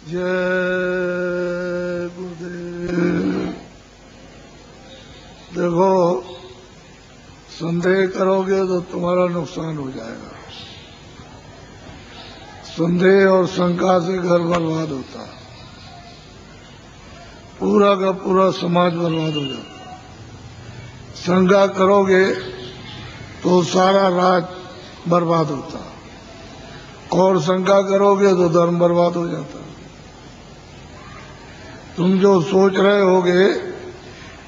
जय गुरुदेव। देखो, संदेह करोगे तो तुम्हारा नुकसान हो जाएगा। संदेह और शंका से घर बर्बाद होता है, पूरा का पूरा समाज बर्बाद हो जाता है। शंका करोगे तो सारा राज बर्बाद होता है, और शंका करोगे तो धर्म बर्बाद हो जाता है। तुम जो सोच रहे होगे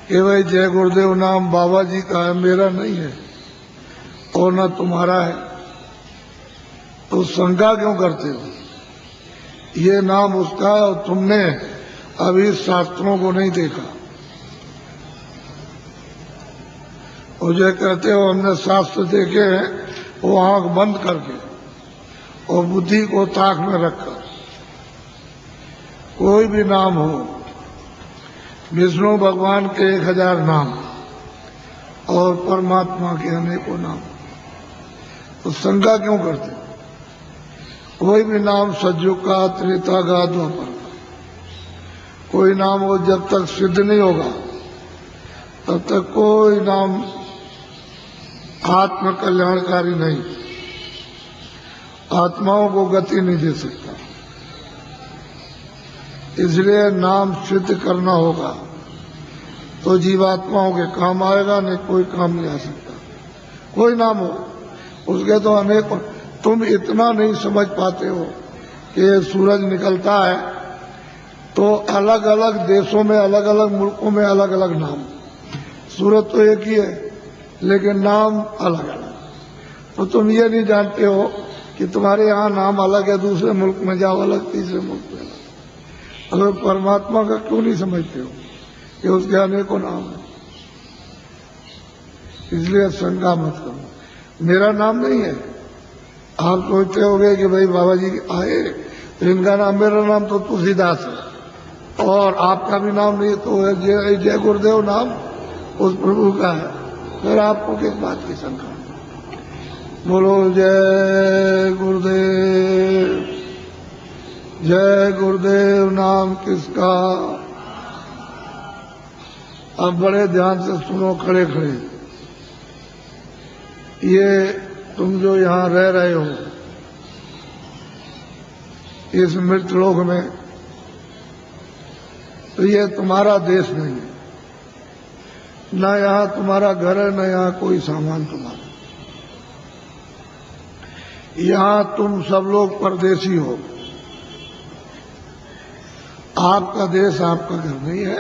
कि भाई जय गुरुदेव नाम बाबा जी का है, मेरा नहीं है और न तुम्हारा है, तो शंका क्यों करते हो? ये नाम उसका है और तुमने अभी शास्त्रों को नहीं देखा। और जो कहते हो हमने शास्त्र देखे हैं, वो आंख बंद करके और बुद्धि को ताक में रखकर। कोई भी नाम हो, विष्णु भगवान के 1000 नाम और परमात्मा के अनेकों नाम, तो शंका क्यों करते? कोई भी नाम सतयुग का, त्रेता का, द्वापर का, कोई नाम हो जब तक सिद्ध नहीं होगा तब तक कोई नाम आत्म कल्याणकारी नहीं, आत्माओं को गति नहीं दे सकता। इसलिए नाम सिद्ध करना होगा तो जीवात्माओं के काम आएगा, नहीं कोई काम नहीं आ सकता। कोई नाम हो, उसके तो अनेक। तुम इतना नहीं समझ पाते हो कि सूरज निकलता है तो अलग अलग देशों में, अलग अलग मुल्कों में अलग अलग नाम। सूरज तो एक ही है लेकिन नाम अलग अलग। तो तुम ये नहीं जानते हो कि तुम्हारे यहाँ नाम अलग है, दूसरे मुल्क में जाओ अलग, तीसरे मुल्क में अलग। अगर परमात्मा का क्यों नहीं समझते हो कि उसके अनेकों नाम है? इसलिए शंका मत करो। मेरा नाम नहीं है। आप सोचते होंगे कि भाई बाबा जी आए तो इनका नाम, मेरा नाम तो तुलसीदास है और आपका भी नाम नहीं, तो जय गुरुदेव नाम उस प्रभु का है। फिर आपको किस बात की शंका? बोलो जय गुरुदेव। जय गुरुदेव नाम किसका? अब बड़े ध्यान से सुनो, खड़े खड़े। ये तुम जो यहाँ रह रहे हो इस मृतलोक में, तो ये तुम्हारा देश नहीं है। न यहाँ तुम्हारा घर है, न यहाँ कोई सामान तुम्हारा। यहाँ तुम सब लोग परदेसी हो। आपका देश, आपका घर नहीं है।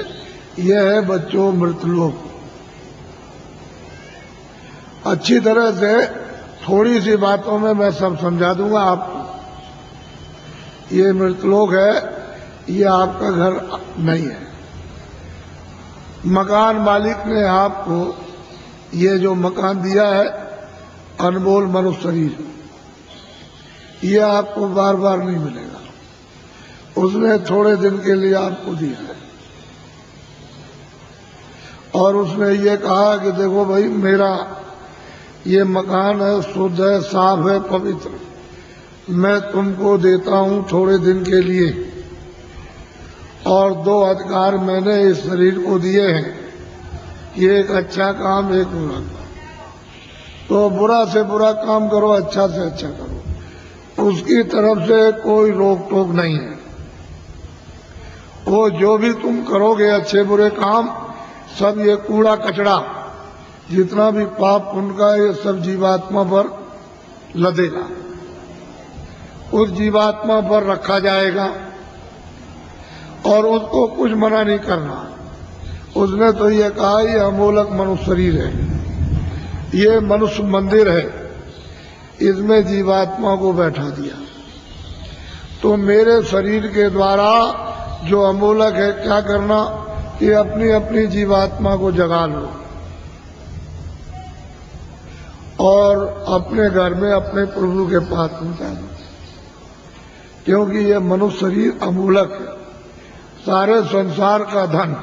यह है बच्चों मृतलोक। अच्छी तरह से थोड़ी सी बातों में मैं सब समझा दूंगा आपको। ये मृतलोक है, ये आपका घर नहीं है। मकान मालिक ने आपको ये जो मकान दिया है, अनमोल मनुष्य शरीर, ये आपको बार बार नहीं मिलेगा। उसने थोड़े दिन के लिए आपको दिया है और उसने ये कहा कि देखो भाई, मेरा ये मकान है, शुद्ध है, साफ है, पवित्र, मैं तुमको देता हूं थोड़े दिन के लिए। और 2 अधिकार मैंने इस शरीर को दिए हैं कि एक अच्छा काम, एक बुरा काम। तो बुरा से बुरा काम करो, अच्छा से अच्छा करो। उसकी तरफ से कोई रोक टोक नहीं है। वो जो भी तुम करोगे अच्छे बुरे काम, सब ये कूड़ा कचड़ा, जितना भी पाप उनका, ये सब जीवात्मा पर लदेगा, उस जीवात्मा पर रखा जाएगा और उसको कुछ मना नहीं करना। उसने तो ये कहा ये अमोलक मनुष्य शरीर है, ये मनुष्य मंदिर है, इसमें जीवात्मा को बैठा दिया। तो मेरे शरीर के द्वारा जो अमोलक है, क्या करना कि अपनी अपनी जीवात्मा को जगा लो और अपने घर में अपने प्रभु के पास पहुंचा दो। क्योंकि ये मनुष्य शरीर अमूलक है। सारे संसार का धन,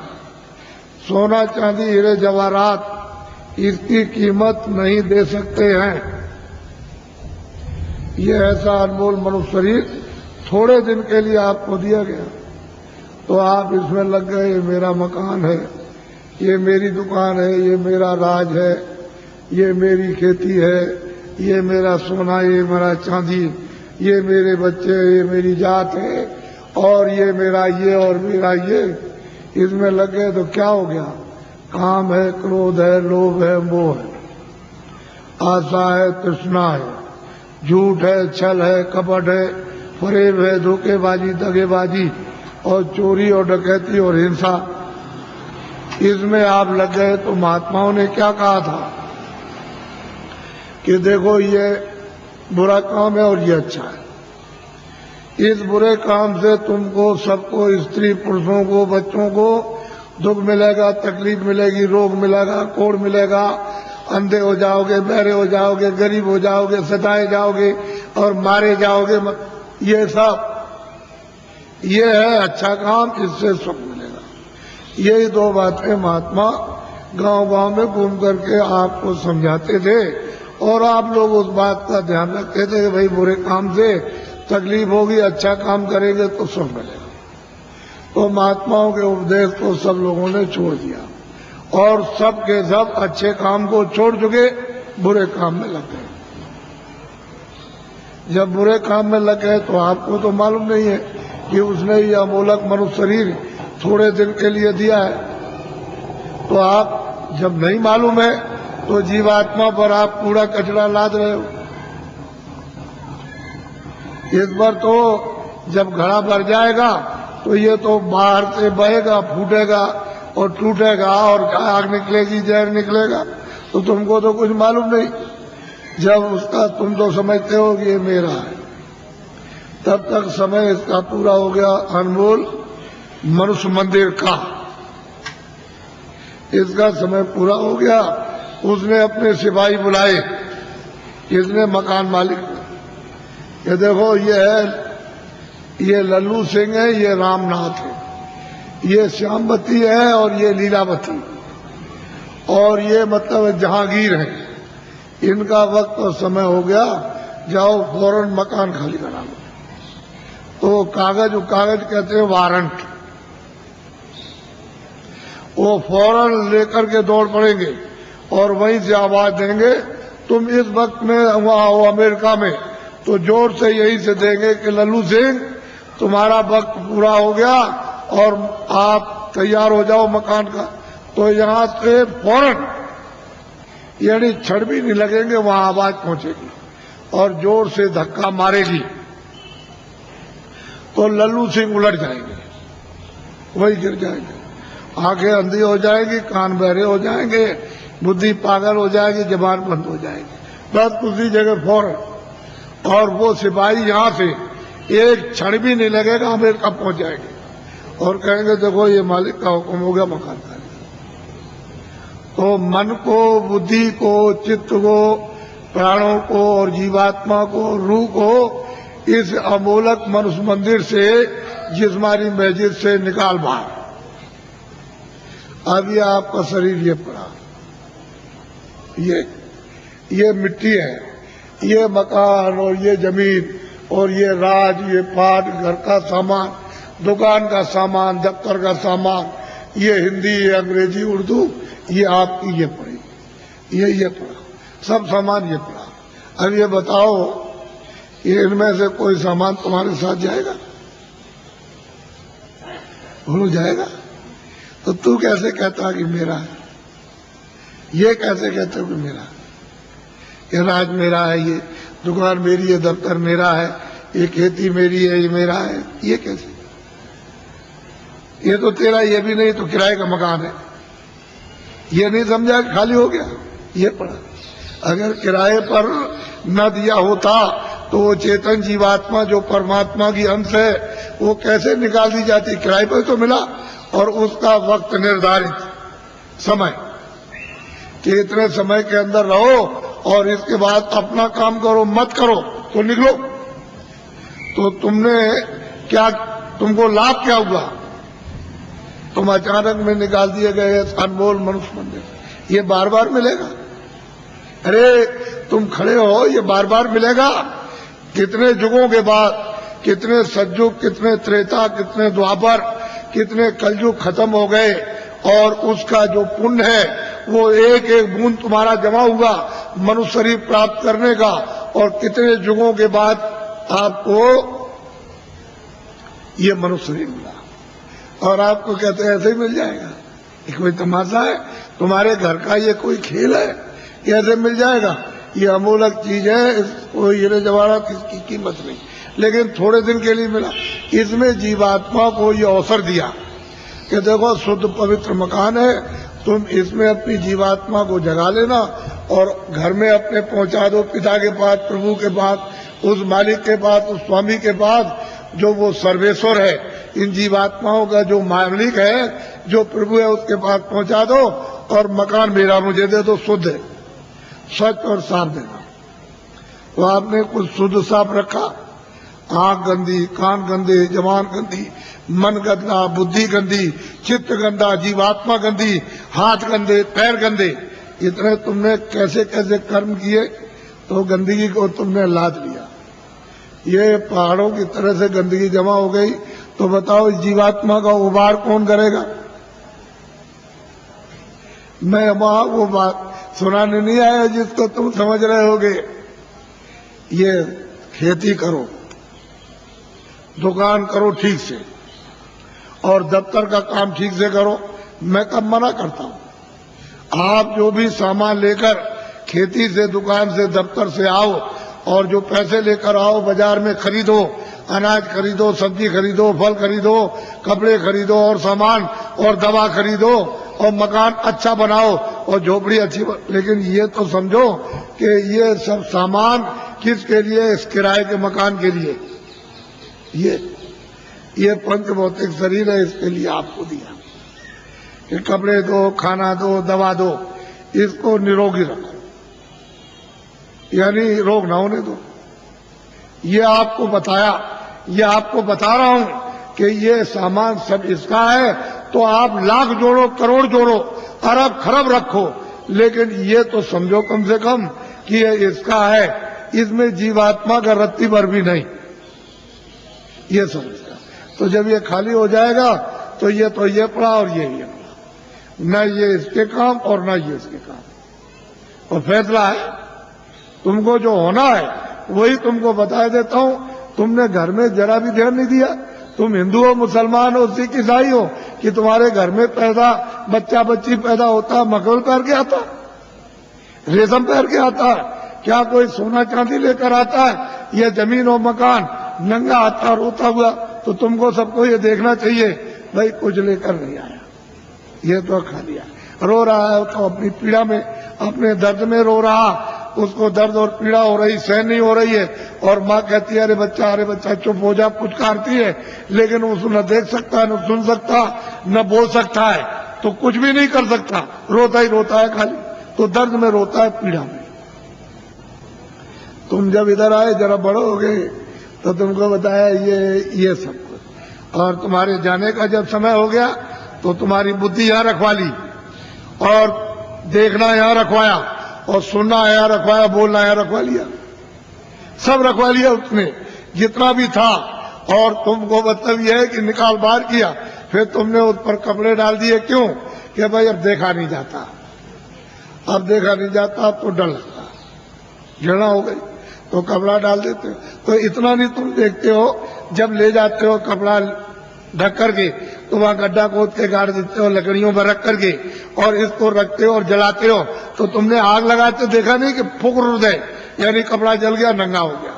सोना चांदी हीरे जवाहरात, इसकी कीमत नहीं दे सकते हैं। ये ऐसा अनमोल मनुष्य शरीर थोड़े दिन के लिए आपको दिया गया तो आप इसमें लग गए, ये मेरा मकान है, ये मेरी दुकान है, ये मेरा राज है, ये मेरी खेती है, ये मेरा सोना, ये मेरा चांदी, ये मेरे बच्चे, ये मेरी जात है, और ये मेरा ये और मेरा ये, इसमें लग गए तो क्या हो गया? काम है, क्रोध है, लोभ है, मोह है, आशा है, तृष्णा है, झूठ है, छल है, कपट है, फरेब है, धोखेबाजी, दगेबाजी और चोरी और डकैती और हिंसा, इसमें आप लग गए। तो महात्माओं ने क्या कहा था कि देखो ये बुरा काम है और ये अच्छा है। इस बुरे काम से तुमको सबको, स्त्री पुरुषों को, बच्चों को दुख मिलेगा, तकलीफ मिलेगी, रोग मिलेगा, कोढ़ मिलेगा, अंधे हो जाओगे, बहरे हो जाओगे, गरीब हो जाओगे, सताए जाओगे और मारे जाओगे। ये सब ये है अच्छा काम, इससे सुख मिलेगा। यही दो बातें महात्मा गांव-गांव में घूम करके आपको समझाते थे और आप लोग उस बात का ध्यान रखते थे कि भाई बुरे काम से तकलीफ होगी, अच्छा काम करेंगे तो सुख मिलेगा। तो महात्माओं के उपदेश को सब लोगों ने छोड़ दिया और सब के सब अच्छे काम को छोड़ चुके, बुरे काम में लग गए। जब बुरे काम में लग गए तो आपको तो मालूम नहीं है कि उसने ये अमोलक मनुष्य शरीर थोड़े दिन के लिए दिया है। तो आप जब नहीं मालूम है तो जीवात्मा पर आप कूड़ा कचरा लाद रहे हो। इस बार तो जब घड़ा भर जाएगा तो ये तो बाहर से बहेगा, फूटेगा और टूटेगा और आग निकलेगी, जहर निकलेगा, तो तुमको तो कुछ मालूम नहीं। जब उसका तुम तो समझते हो कि ये मेरा है, तब तक समय इसका पूरा हो गया। अनमोल मनुष्य मंदिर का इसका समय पूरा हो गया। उसने अपने सिपाही बुलाए, इसने मकान मालिक, ये देखो ये है, ये लल्लू सिंह है, ये रामनाथ है, ये श्यामवती है और ये लीलावती, और ये मतलब जहांगीर है। इनका वक्त और समय हो गया, जाओ फौरन मकान खाली करा लो। तो कागज कहते हैं वारंट, वो फौरन लेकर के दौड़ पड़ेंगे और वहीं से आवाज देंगे, तुम इस वक्त में वहां हो अमेरिका में, तो जोर से यही से देंगे कि लल्लू सिंह तुम्हारा वक्त पूरा हो गया और आप तैयार हो जाओ मकान का। तो यहां से फौरन, यानी क्षण भी नहीं लगेंगे, वहां आवाज पहुंचेगी और जोर से धक्का मारेगी तो लल्लू सिंह उलट जाएंगे, वही गिर जाएंगे, आंखें अंधी हो जाएगी, कान बहरे हो जाएंगे, बुद्धि पागल हो जाएगी, जबान बंद हो जाएगी, बस उसी जगह फौरन। और वो सिपाही यहां से एक क्षण भी नहीं लगेगा, अमेरिका पहुंच जाएंगे और कहेंगे देखो ये मालिक का हुक्म हो गया, मकान का। तो मन को, बुद्धि को, चित्त को, प्राणों को और जीवात्मा को, रूह को इस अमोलक मनुष्य मंदिर से, जिस्मानी मस्जिद से निकाल बाहर। अब ये आपका शरीर ये पड़ा, ये मिट्टी है, ये मकान और ये जमीन और ये राज, ये पाट, घर का सामान, दुकान का सामान, दफ्तर का सामान, ये हिंदी, ये अंग्रेजी, उर्दू, ये आपकी ये पड़ी, ये पड़ा, सब सामान ये पड़ा। अब ये बताओ, ये इनमें से कोई सामान तुम्हारे साथ जाएगा? भूल जाएगा? तो तू कैसे कहता कि मेरा है? ये कैसे कहते हो कि मेरा है? ये राज मेरा है, ये दुकान मेरी है, दफ्तर मेरा है, ये खेती मेरी है, ये मेरा है, ये कैसे? ये तो तेरा, ये भी नहीं तो किराए का मकान है। ये नहीं समझा कि खाली हो गया, ये पड़ा। अगर किराए पर न दिया होता तो वो चेतन जीवात्मा जो परमात्मा की अंश है, वो कैसे निकाल दी जाती? किराए पर तो मिला और उसका वक्त निर्धारित समय कि इतने समय के अंदर रहो और इसके बाद अपना काम करो, मत करो तो निकलो। तो तुमने क्या, तुमको लाभ क्या हुआ? तुम अचानक में निकाल दिए गए अनमोल मनुष्य मंदिर, ये बार बार मिलेगा? अरे तुम खड़े हो, ये बार बार मिलेगा? कितने युगों के बाद कितने सतयुग, कितने त्रेता, कितने द्वापर, कितने कलयुग खत्म हो गए और उसका जो पुण्य है वो एक एक बूंद तुम्हारा जमा हुआ मनुष्य शरीर प्राप्त करने का, और कितने युगों के बाद आपको ये मनुष्य शरीर मिला और आपको कहते हैं ऐसे ही मिल जाएगा। ये कोई तमाशा है? तुम्हारे घर का ये कोई खेल है? कैसे मिल जाएगा? ये अमूलक चीज है, इसको हीरे जवाहरात इसकी कीमत नहीं, लेकिन थोड़े दिन के लिए मिला। इसमें जीवात्मा को ये अवसर दिया कि देखो शुद्ध पवित्र मकान है, तुम इसमें अपनी जीवात्मा को जगा लेना और घर में अपने पहुंचा दो पिता के पास, प्रभु के पास, उस मालिक के पास, उस स्वामी के पास जो वो सर्वेश्वर है, इन जीवात्माओं का जो मालिक है, जो प्रभु है, उसके पास पहुंचा दो और मकान मेरा मुझे दे दो, शुद्ध है, स्वच्छ और साफ देना। तो आपने कुछ शुद्ध साफ रखा, आंख गंदी, कान गंदे, जबान गंदी, मन गंदा, बुद्धि गंदी, चित्त गंदा, जीवात्मा गंदी, हाथ गंदे, पैर गंदे, इतने तुमने कैसे कैसे कर्म किए तो गंदगी को तुमने लाद लिया। ये पहाड़ों की तरह से गंदगी जमा हो गई, तो बताओ इस जीवात्मा का उबार कौन करेगा? मैं वहां वो बात सुनाने नहीं आया जिसको तुम समझ रहे होगे। ये खेती करो, दुकान करो ठीक से, और दफ्तर का काम ठीक से करो। मैं कब मना करता हूं? आप जो भी सामान लेकर खेती से, दुकान से, दफ्तर से आओ और जो पैसे लेकर आओ बाजार में खरीदो, अनाज खरीदो, सब्जी खरीदो, फल खरीदो, कपड़े खरीदो और सामान और दवा खरीदो और मकान अच्छा बनाओ और झोपड़ी अच्छी लेकिन ये तो समझो कि ये सब सामान किसके लिए? इस किराए के मकान के लिए। ये पंच भौतिक शरीर है, इसके लिए आपको दिया कि कपड़े दो, खाना दो, दवा दो, इसको निरोगी रखो, यानी रोग ना होने दो। ये आपको बताया, ये आपको बता रहा हूं कि ये सामान सब इसका है, तो आप लाख जोड़ो, करोड़ जोड़ो, अरब खरब रखो, लेकिन ये तो समझो कम से कम कि ये इसका है, इसमें जीवात्मा का रत्ती भर भी नहीं, ये समझेगा। तो जब ये खाली हो जाएगा तो ये पड़ा और ये पड़ा, न ये इसके काम और न ये इसके काम। और फैसला है, तुमको जो होना है वही तुमको बता देता हूं। तुमने घर में जरा भी ध्यान नहीं दिया। तुम हिंदू हो, मुसलमान हो, सिख ईसाई हो, कि तुम्हारे घर में बच्चा बच्ची पैदा होता है मखमल पहन के आता है, रेशम पहन के आता है? क्या कोई सोना चांदी लेकर आता है? यह जमीन और मकान नंगा आता रोता हुआ? तो तुमको सबको ये देखना चाहिए भाई कुछ लेकर नहीं आया, ये तो खा लिया। रो रहा है तो अपनी पीड़ा में, अपने दर्द में रो रहा, उसको दर्द और पीड़ा हो रही, सहन नहीं हो रही है, और माँ कहती है अरे बच्चा चुप हो जा, पुचकारती है, लेकिन उसको न देख सकता, न सुन सकता, न बोल सकता है, तो कुछ भी नहीं कर सकता, रोता ही रोता है खाली। तो दर्द में रोता है, पीड़ा में। तुम जब इधर आए, जरा बड़े हो गए, तो तुमको बताया ये सब कुछ, और तुम्हारे जाने का जब समय हो गया तो तुम्हारी बुद्धि यहां रखवा ली, और देखना यहां रखवाया, और सुनना यहां रखवाया, बोलना यहां रखवा लिया, सब रखवा लिया उसने जितना भी था। और तुमको मतलब यह है कि निकाल बाहर किया, फिर तुमने उस पर कपड़े डाल दिए। क्यों? कि भाई अब देखा नहीं जाता, अब देखा नहीं जाता, अब तो डर लगता, घृणा हो गई, तो कपड़ा डाल देते हो। तो इतना नहीं तुम देखते हो, जब ले जाते हो कपड़ा ढक करके, तो वहां गड्ढा खोद के गाड़ देते हो, लकड़ियों पर रख करके, और इसको रखते हो और जलाते हो। तो तुमने आग लगाते देखा नहीं कि फूक हृदय, यानी कपड़ा जल गया, नंगा हो गया।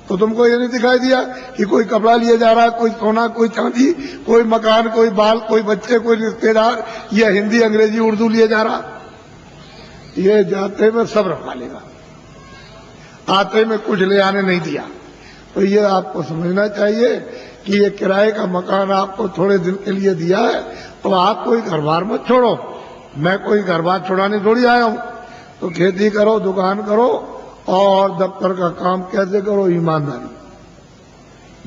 तो तुमको ये नहीं दिखाई दिया कि कोई कपड़ा लिए जा रहा है, कोई सोना, कोई चांदी, कोई मकान, कोई बाल, कोई बच्चे, कोई रिश्तेदार, या हिंदी, अंग्रेजी, उर्दू लिए जा रहा? ये जाते में सब रखवा लेगा, आते में कुछ ले आने नहीं दिया। तो ये आपको समझना चाहिए कि ये किराए का मकान आपको थोड़े दिन के लिए दिया है, तो आप कोई घर बार मत छोड़ो। मैं कोई घर बार छोड़ाने थोड़ी आया हूं। तो खेती करो, दुकान करो, और दफ्तर का काम कैसे करो? ईमानदारी,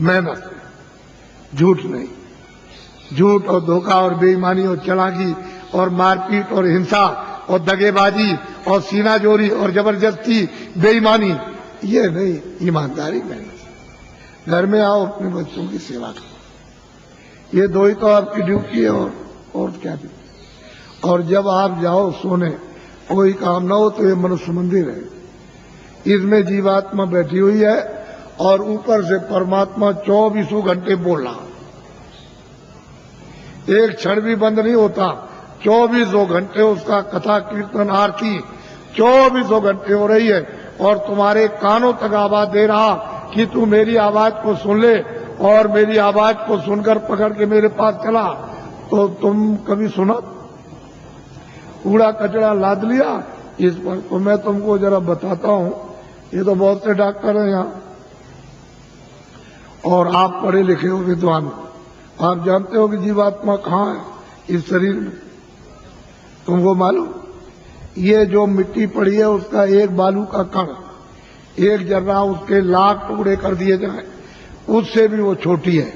मेहनत, झूठ नहीं। झूठ और धोखा और बेईमानी और चालाकी और मारपीट और हिंसा और दगेबाजी और सीनाजोरी और जबरदस्ती, बेईमानी, ये नहीं। ईमानदारी, मेहनत। घर में आओ, अपने बच्चों की सेवा करो। ये दो ही तो आपकी ड्यूटी है, और क्या ड्यूटी। और जब आप जाओ सोने, कोई काम ना हो, तो ये मनुष्य मंदिर है, इसमें जीवात्मा बैठी हुई है और ऊपर से परमात्मा 24 घंटे बोल रहा, एक क्षण भी बंद नहीं होता। 24 घंटे उसका कथा कीर्तन आरती 24 घंटे हो रही है, और तुम्हारे कानों तक आवाज दे रहा कि तू मेरी आवाज को सुन ले, और मेरी आवाज को सुनकर पकड़ के मेरे पास चला। तो तुम कभी सुना? कूड़ा कचरा लाद लिया इस पर। तो मैं तुमको जरा बताता हूं, ये तो बहुत से डॉक्टर हैं यहाँ, और आप पढ़े लिखे हो, विद्वान, आप जानते हो कि जीवात्मा कहाँ है इस शरीर में? तुमको मालूम? ये जो मिट्टी पड़ी है उसका एक बालू का कण, एक जर्रा उसके लाख टुकड़े कर दिए जाए, उससे भी वो छोटी है,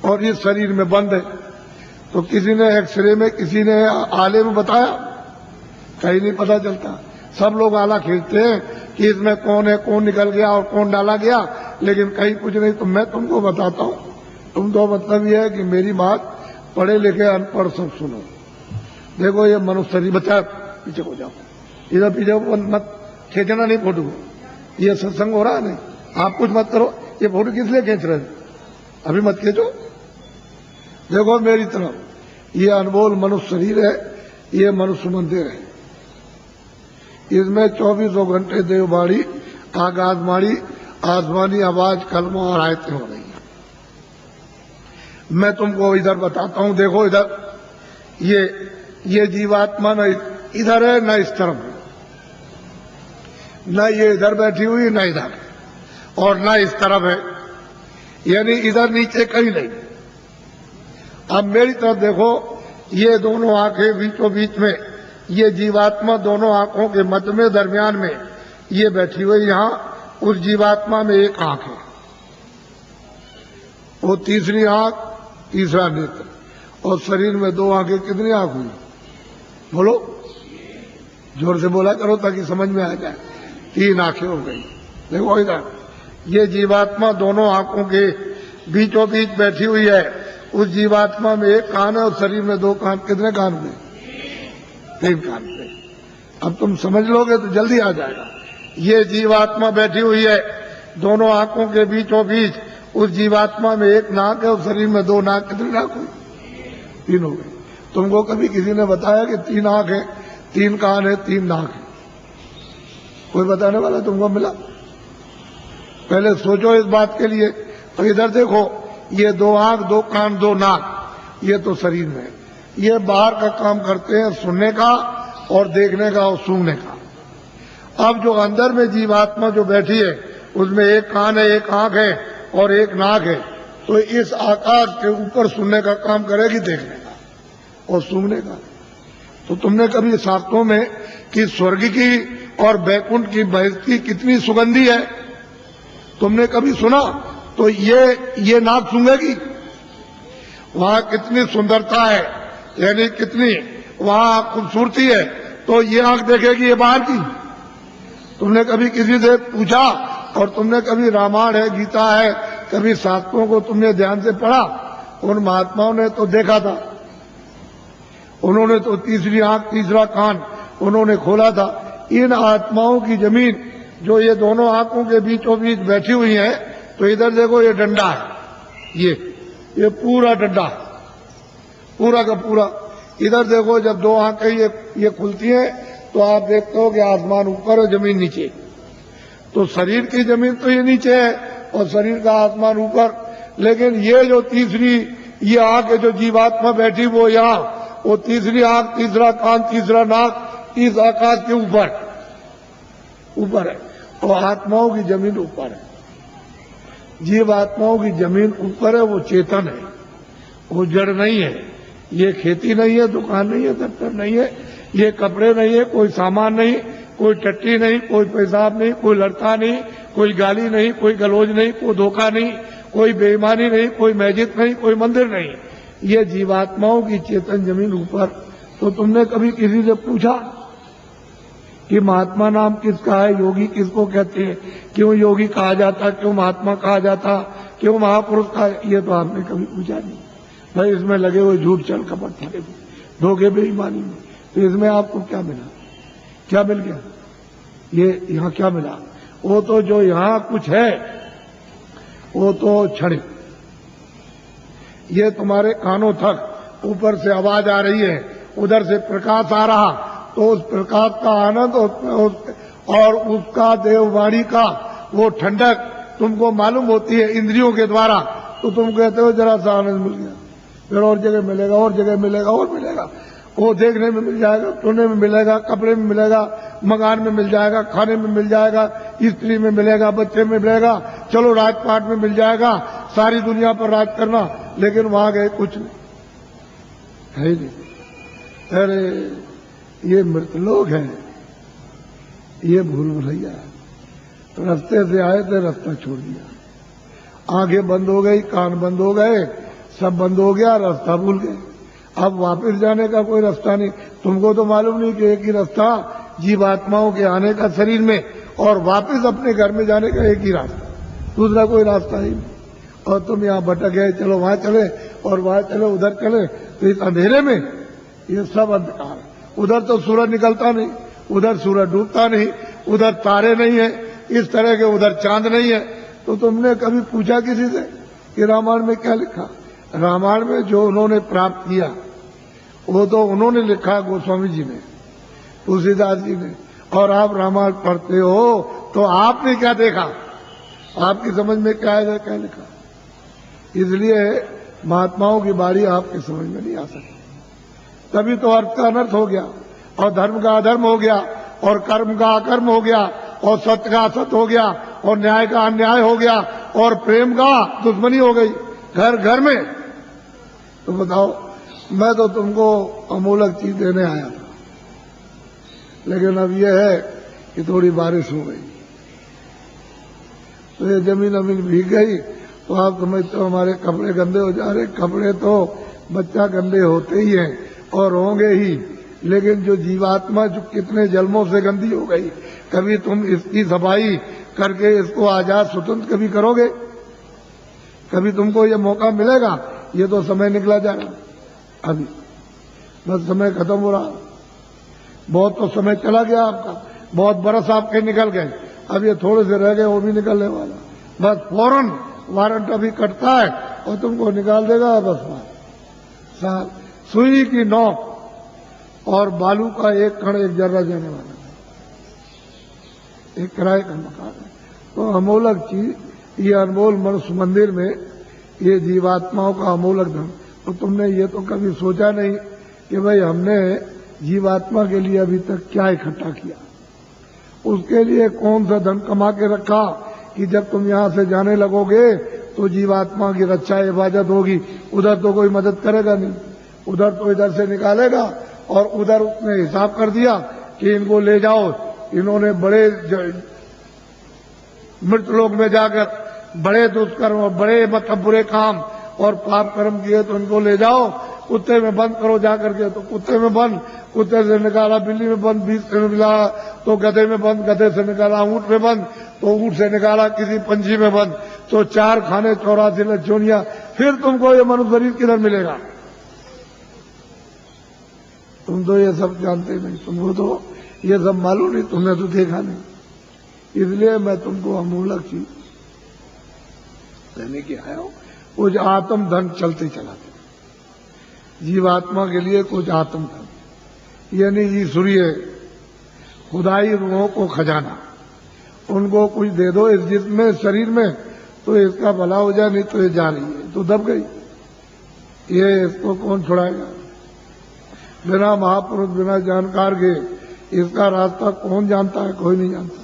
और इस शरीर में बंद है। तो किसी ने एक्सरे में, किसी ने आले में बताया? कहीं नहीं पता चलता। सब लोग आला खींचते हैं कि इसमें कौन है, कौन निकल गया और कौन डाला गया, लेकिन कहीं कुछ नहीं। तो मैं तुमको बताता हूं, तुम तो मतलब ये है कि मेरी बात पढ़े लिखे अनपढ़ सब सुनो। देखो ये मनुष्य शरीर, बच्चा पीछे हो जाओ, इधर पीछे मत खींचना नहीं फोटो को, ये सत्संग हो रहा है नहीं, आप कुछ मत करो। ये फोटो किस लिए खींच रहे हैं? अभी मत खींचो। देखो मेरी तरफ, ये अनमोल मनुष्य शरीर है, ये मनुष्य मंदिर है, इसमें 24 घंटे देववाणी, आकाशवाणी, आसमानी आवाज, कलमा और आयतें हो रही हैं। मैं तुमको इधर बताता हूं, देखो इधर ये जीवात्मा न इधर है न इस तरफ है, न ये इधर बैठी हुई न इधर, और न इस तरफ है, यानी इधर नीचे कहीं नहीं। अब मेरी तरफ देखो, ये दोनों आंखें बीचों बीच में, ये जीवात्मा दोनों आंखों के मध्य में, दरमियान में ये बैठी हुई। यहां उस जीवात्मा में एक आंख है, वो तीसरी आंख, तीसरा नेत्र, और शरीर में दो आंखें। कितनी आंख हुई? बोलो, जोर से बोला करो ताकि समझ में आ जाए। 3 आंखें हो गई। देखो इधर, ये जीवात्मा दोनों आंखों के बीचों बीच बैठी हुई है। उस जीवात्मा में एक कान है और शरीर में 2 कान। कितने कान में? 3 कान पे। अब तुम समझ लोगे तो जल्दी आ जाएगा। ये जीवात्मा बैठी हुई है दोनों आंखों के बीचों बीच। उस जीवात्मा में एक नाक है और शरीर में 2 नाक। कितनी नाक हुई? 3 हो गई। तुमको कभी किसी ने बताया कि 3 आंख है, 3 कान है, 3 नाक है? कोई बताने वाला तुमको मिला? पहले सोचो इस बात के लिए। तो इधर देखो, ये 2 आंख, 2 कान, 2 नाक, ये तो शरीर में है। ये बाहर का काम करते हैं, सुनने का और देखने का और सूंघने का। अब जो अंदर में जीवात्मा जो बैठी है, उसमें एक कान है, एक आंख है और एक नाक है। तो इस आकाश के ऊपर सुनने का काम करेगी, देखने का और सूंघने का। तो तुमने कभी शास्त्रों में कि स्वर्ग की और बैकुंठ की बहस्ती कितनी सुगंधी है, तुमने कभी सुना? तो ये नाक सूंघेगी। वहां कितनी सुंदरता है, यानी कितनी वहां खूबसूरती है, तो ये आंख देखेगी ये बाहर की। तुमने कभी किसी से पूछा? और तुमने कभी रामायण है, गीता है, कभी शास्त्रों को तुमने ध्यान से पढ़ा? उन महात्माओं ने तो देखा था, उन्होंने तो तीसरी आंख, तीसरा कान उन्होंने खोला था। इन आत्माओं की जमीन जो ये दोनों आंखों के बीचों बीच बैठी हुई है, तो इधर देखो ये डंडा है, ये पूरा डंडा, पूरा का पूरा। इधर देखो, जब 2 आंखें ये खुलती हैं तो आप देखते हो कि आसमान ऊपर और जमीन नीचे। तो शरीर की जमीन तो ये नीचे है और शरीर का आसमान ऊपर। लेकिन ये जो तीसरी ये आंख है जो जीवात्मा बैठी, वो यहाँ, वो तीसरी आंख, तीसरा कान, तीसरा नाक इस आकाश के ऊपर है। तो आत्माओं की जमीन ऊपर है, जीवात्माओं की जमीन ऊपर है। वो चेतन है, वो जड़ नहीं है। ये खेती नहीं है, दुकान नहीं है, दफ्तर नहीं है, ये कपड़े नहीं है, कोई सामान नहीं, कोई टट्टी नहीं, कोई पेशाब नहीं, कोई लड़का नहीं, कोई गाली नहीं, कोई गलोज नहीं, कोई धोखा नहीं, कोई बेईमानी नहीं, कोई मस्जिद नहीं, कोई मंदिर नहीं। ये जीवात्माओं की चेतन जमीन ऊपर। तो तुमने कभी किसी से पूछा कि महात्मा नाम किसका है, योगी किसको कहते हैं, क्यों योगी कहा जाता, क्यों महात्मा कहा जाता, क्यों महापुरुष कहा, ये तो आपने कभी पूछा नहीं। भाई इसमें लगे हुए झूठ चल कपट फटे धोखे बेईमानी में, तो इसमें आपको क्या मिला, क्या मिल गया, ये यहाँ क्या मिला? वो तो जो यहाँ कुछ है वो तो क्षणिक, ये तुम्हारे कानों तक ऊपर से आवाज आ रही है, उधर से प्रकाश आ रहा, तो उस प्रकाश का आनंद और उसका देववाणी का वो ठंडक तुमको मालूम होती है इंद्रियों के द्वारा, तो तुम कहते हो जरा सा आनंद मिल गया, फिर और जगह मिलेगा, और जगह मिलेगा, और मिलेगा, वो देखने में मिल जाएगा, सुनने में मिलेगा, कपड़े में मिलेगा, मकान में मिल जाएगा, खाने में मिल जाएगा, स्त्री में मिलेगा, बच्चे में मिलेगा, चलो राजपाट में मिल जाएगा, सारी दुनिया पर राज करना, लेकिन वहां गए कुछ नहीं है ही नहीं। अरे ये मृतलोक है, ये भूल भुलैया है, रास्ते से आए थे, रास्ता छोड़ दिया, आंखें बंद हो गई, कान बंद हो गए, सब बंद हो गया, रास्ता भूल गए। अब वापस जाने का कोई रास्ता नहीं। तुमको तो मालूम नहीं कि एक ही रास्ता जीवात्माओं के आने का शरीर में, और वापस अपने घर में जाने का एक ही रास्ता, दूसरा कोई रास्ता ही नहीं। और तुम यहाँ भटक गए, चलो वहां चले और वहां चले, उधर चले, तो इस अंधेरे में ये सब अंधकार है। उधर तो सूरज निकलता नहीं, उधर सूरज डूबता नहीं, उधर तारे नहीं है, इस तरह के उधर चांद नहीं है। तो तुमने कभी पूछा किसी से कि रामायण में क्या लिखा? रामायण में जो उन्होंने प्राप्त किया वो तो उन्होंने लिखा, गोस्वामी जी ने, तुलसीदास जी ने, और आप रामायण पढ़ते हो तो आपने क्या देखा, आपकी समझ में क्या आएगा, क्या लिखा? इसलिए महात्माओं की बारी आपकी समझ में नहीं आ सकती। तभी तो अर्थ का अनर्थ हो गया, और धर्म का अधर्म हो गया, और कर्म का अकर्म हो गया, और सत्य का असत्य हो गया, और न्याय का अन्याय हो गया, और प्रेम का दुश्मनी हो गई घर घर में। तो बताओ, मैं तो तुमको अमूलक चीज देने आया था, लेकिन अब यह है कि थोड़ी बारिश हो गई तो ये जमीन अमीन भीग गई, तो आप समझते हो हमारे कपड़े गंदे हो जा रहे। कपड़े तो बच्चा गंदे होते ही हैं और होंगे ही, लेकिन जो जीवात्मा जो कितने जन्मों से गंदी हो गई, कभी तुम इसकी सफाई करके इसको आजाद स्वतंत्र कभी करोगे? कभी तुमको ये मौका मिलेगा? ये तो समय निकला जा रहा, अभी बस समय खत्म हो रहा। बहुत तो समय चला गया आपका, बहुत बरस आपके निकल गए, अब ये थोड़े से रह गए, वो भी निकलने वाला। बस फौरन वारंट अभी कटता है और तुमको निकाल देगा। बस साल सुई की नोक और बालू का एक कण एक जर्रा जाने वाला है, एक किराए का मकान है। तो अमूलक चीज, ये अनमोल मनुष्य मंदिर में ये जीवात्माओं का अमूलक धन। तो तुमने ये तो कभी सोचा नहीं कि भाई हमने जीवात्मा के लिए अभी तक क्या इकट्ठा किया, उसके लिए कौन सा धन कमा के रखा कि जब तुम यहां से जाने लगोगे तो जीवात्मा की रक्षा हिफाजत होगी। उधर तो कोई मदद करेगा नहीं, उधर तो इधर से निकालेगा, और उधर उसने हिसाब कर दिया कि इनको ले जाओ, इन्होंने बड़े मृतलोक में जाकर बड़े दुष्कर्म और बड़े मतलब बुरे काम और पाप कर्म किए, तो इनको ले जाओ, कुत्ते में बंद करो जाकर के। तो कुत्ते में बंद, कुत्ते से निकाला बिल्ली में बंद, बीच से मिला तो गधे में बंद, गधे से निकाला ऊंट में बंद, तो ऊंट से निकाला किसी पंछी में बंद, तो 4 खाने 84 लज्जोनिया। फिर तुमको ये मनुष्य शरीर किधर मिलेगा? तुम तो ये सब जानते नहीं, तुमको तो ये सब मालूम नहीं, तुमने तो देखा नहीं। इसलिए मैं तुमको अमूलक चीज देने की आया हूं। कुछ आत्म धन चलते चलाते, जीवात्मा के लिए कुछ आत्म धन, यानी ईश्वरीय खुदाई रूहों को खजाना, उनको कुछ दे दो इस जिस्म में, शरीर में, तो इसका भला हो जाए, नहीं तो ये जा रही है तो दब गई, ये इसको कौन छुड़ाएगा? बिना महापुरुष, बिना जानकार के इसका रास्ता कौन जानता है? कोई नहीं जानता,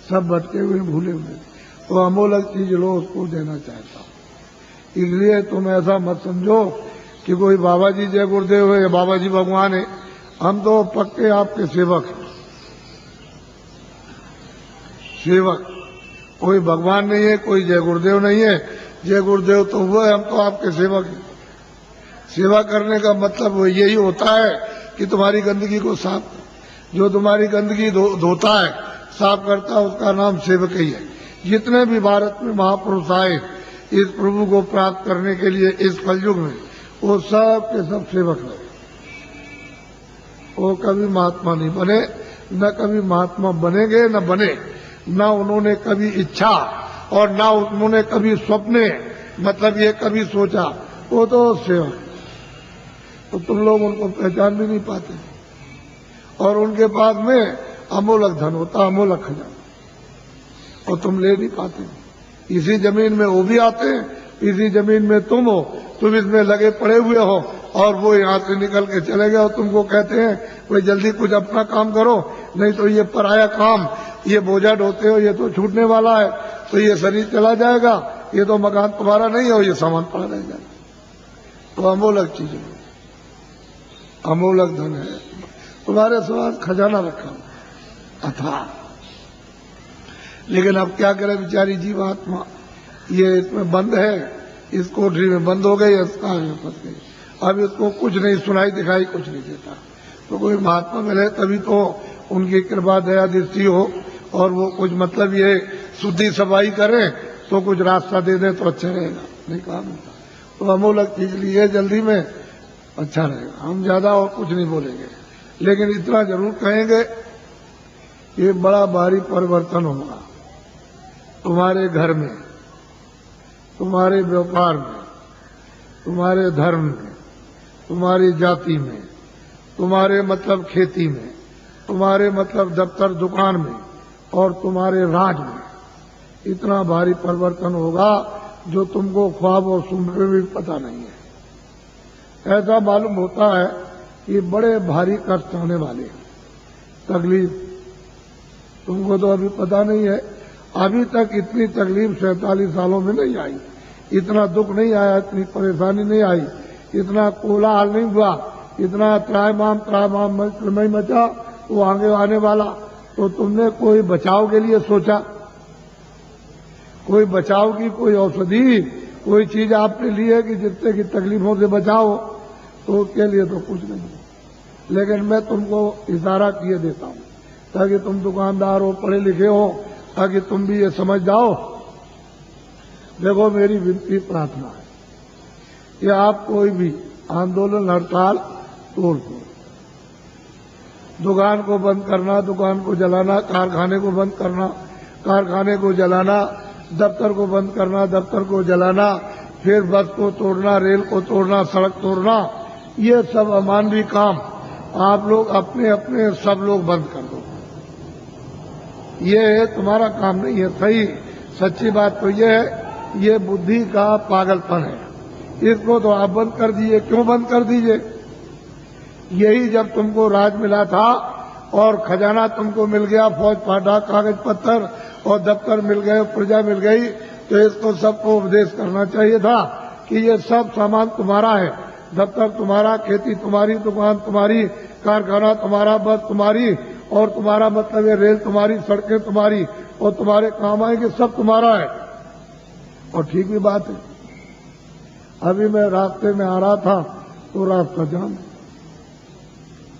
सब भटके हुए भूले हुए। तो अमूलक चीज लो, उसको देना चाहता हूं। इसलिए तुम ऐसा मत समझो कि कोई बाबा जी जय गुरुदेव है या बाबा जी भगवान है। हम तो पक्के आपके सेवक हैं, सेवक, कोई भगवान नहीं है, कोई जय गुरुदेव नहीं है। जय गुरुदेव तो वो है, हम तो आपके सेवक हैं। सेवा करने का मतलब वो यही होता है कि तुम्हारी गंदगी को साफ, जो तुम्हारी गंदगी धोता है, साफ करता है, उसका नाम सेवक ही है। जितने भी भारत में महापुरुष आए इस प्रभु को प्राप्त करने के लिए इस कलयुग में, वो सब के सब सेवक रहे। वो कभी महात्मा नहीं बने, न कभी महात्मा बनेंगे, न बने, न उन्होंने कभी इच्छा और न उन्होंने कभी स्वप्ने मतलब ये कभी सोचा। वो तो सेवक। तो तुम लोग उनको पहचान भी नहीं पाते, और उनके पास में अमोलक धन होता, अमोलक खजाना, और तुम ले नहीं पाते। इसी जमीन में वो भी आते हैं, इसी जमीन में तुम हो, तुम इसमें लगे पड़े हुए हो, और वो यहाँ से निकल के चले गए और तुमको कहते हैं भाई जल्दी कुछ अपना काम करो, नहीं तो ये पराया काम, ये बोझा ढोते हो, ये तो छूटने वाला है, तो ये शरीर चला जाएगा, ये तो मकान तुम्हारा नहीं हो, ये सामान पड़ा रह जाएगा। तो अमोलक चीज है, अमोलक धन है, तुम्हारे साथ खजाना रखा अथा। लेकिन अब क्या करे बेचारी जीवात्मा, ये इसमें बंद है, इस कोठरी में बंद हो गई, इसका फंस गई। अब इसको कुछ नहीं सुनाई दिखाई, कुछ नहीं देता। तो कोई महात्मा मिले तभी तो उनकी कृपा दया दृष्टि हो, और वो कुछ मतलब ये शुद्धि सफाई करें तो कुछ रास्ता दे दे तो अच्छा रहेगा, नहीं काम होता। तो अमोलक चीज लिए जल्दी में, अच्छा रहेगा। हम ज्यादा और कुछ नहीं बोलेंगे, लेकिन इतना जरूर कहेंगे, ये बड़ा भारी परिवर्तन होगा तुम्हारे घर में, तुम्हारे व्यापार में, तुम्हारे धर्म में, तुम्हारी जाति में, तुम्हारे मतलब खेती में, तुम्हारे मतलब दफ्तर दुकान में, और तुम्हारे राज में। इतना भारी परिवर्तन होगा जो तुमको ख्वाब और सुन में भी पता नहीं है। ऐसा मालूम होता है कि बड़े भारी कष्ट आने वाले हैं, तकलीफ। तुमको तो अभी पता नहीं है, अभी तक इतनी तकलीफ 47 सालों में नहीं आई, इतना दुख नहीं आया, इतनी परेशानी नहीं आई, इतना कोलाहल नहीं हुआ, इतना त्रायमाम नहीं मचा वो आगे आने वाला। तो तुमने कोई बचाव के लिए सोचा, कोई बचाव की कोई औषधि, कोई चीज आपने ली है कि जिससे की तकलीफों से बचाओ? तो उसके लिए तो कुछ नहीं। लेकिन मैं तुमको इशारा किए देता हूं ताकि तुम दुकानदार हो, पढ़े लिखे हो, ताकि तुम भी ये समझ जाओ। देखो मेरी विनती प्रार्थना है कि आप कोई भी आंदोलन हड़ताल तोड़ दो। दुकान को बंद करना, दुकान को जलाना, कारखाने को बंद करना, कारखाने को जलाना, दफ्तर को बंद करना, दफ्तर को जलाना, फिर बस को तोड़ना, रेल को तोड़ना, सड़क तोड़ना, ये सब अमानवीय काम आप लोग अपने अपने सब लोग बंद कर दो। ये तुम्हारा काम नहीं है। सही सच्ची बात तो ये है, ये बुद्धि का पागलपन है। इसको तो आप बंद कर दीजिए। क्यों बंद कर दीजिए? यही जब तुमको राज मिला था और खजाना तुमको मिल गया, फौज फाटा, कागज पत्थर और दफ्तर मिल गए, प्रजा मिल गई, तो इसको सबको उपदेश करना चाहिए था कि ये सब सामान तुम्हारा है। दफ्तर तुम्हारा, खेती तुम्हारी, दुकान तुम्हारी, कारखाना तुम्हारा, बस तुम्हारी, और तुम्हारा मतलब ये रेल तुम्हारी, सड़कें तुम्हारी, और तुम्हारे काम आएंगे, सब तुम्हारा है। और ठीक भी बात है। अभी मैं रास्ते में आ रहा था तो रास्ता जाम,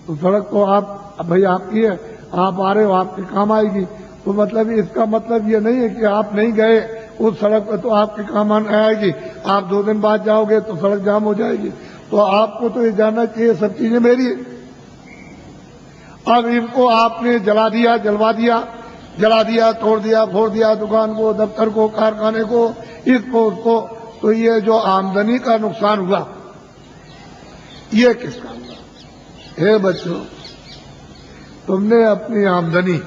तो सड़क तो आप भाई आपकी है, आप आ रहे हो, आपके काम आएगी। तो मतलब इसका मतलब ये नहीं है कि आप नहीं गए उस सड़क पर तो आपके काम आएगी, आप 2 दिन बाद जाओगे तो सड़क जाम हो जाएगी। तो आपको तो ये जानना चाहिए सब चीजें मेरी है। अब इनको आपने जला दिया, जलवा दिया, जला दिया, तोड़ दिया, फोड़ दिया, दुकान को, दफ्तर को, कारखाने को, इसको उसको, तो ये जो आमदनी का नुकसान हुआ ये किसका हुआ? हे बच्चों, तुमने अपनी आमदनी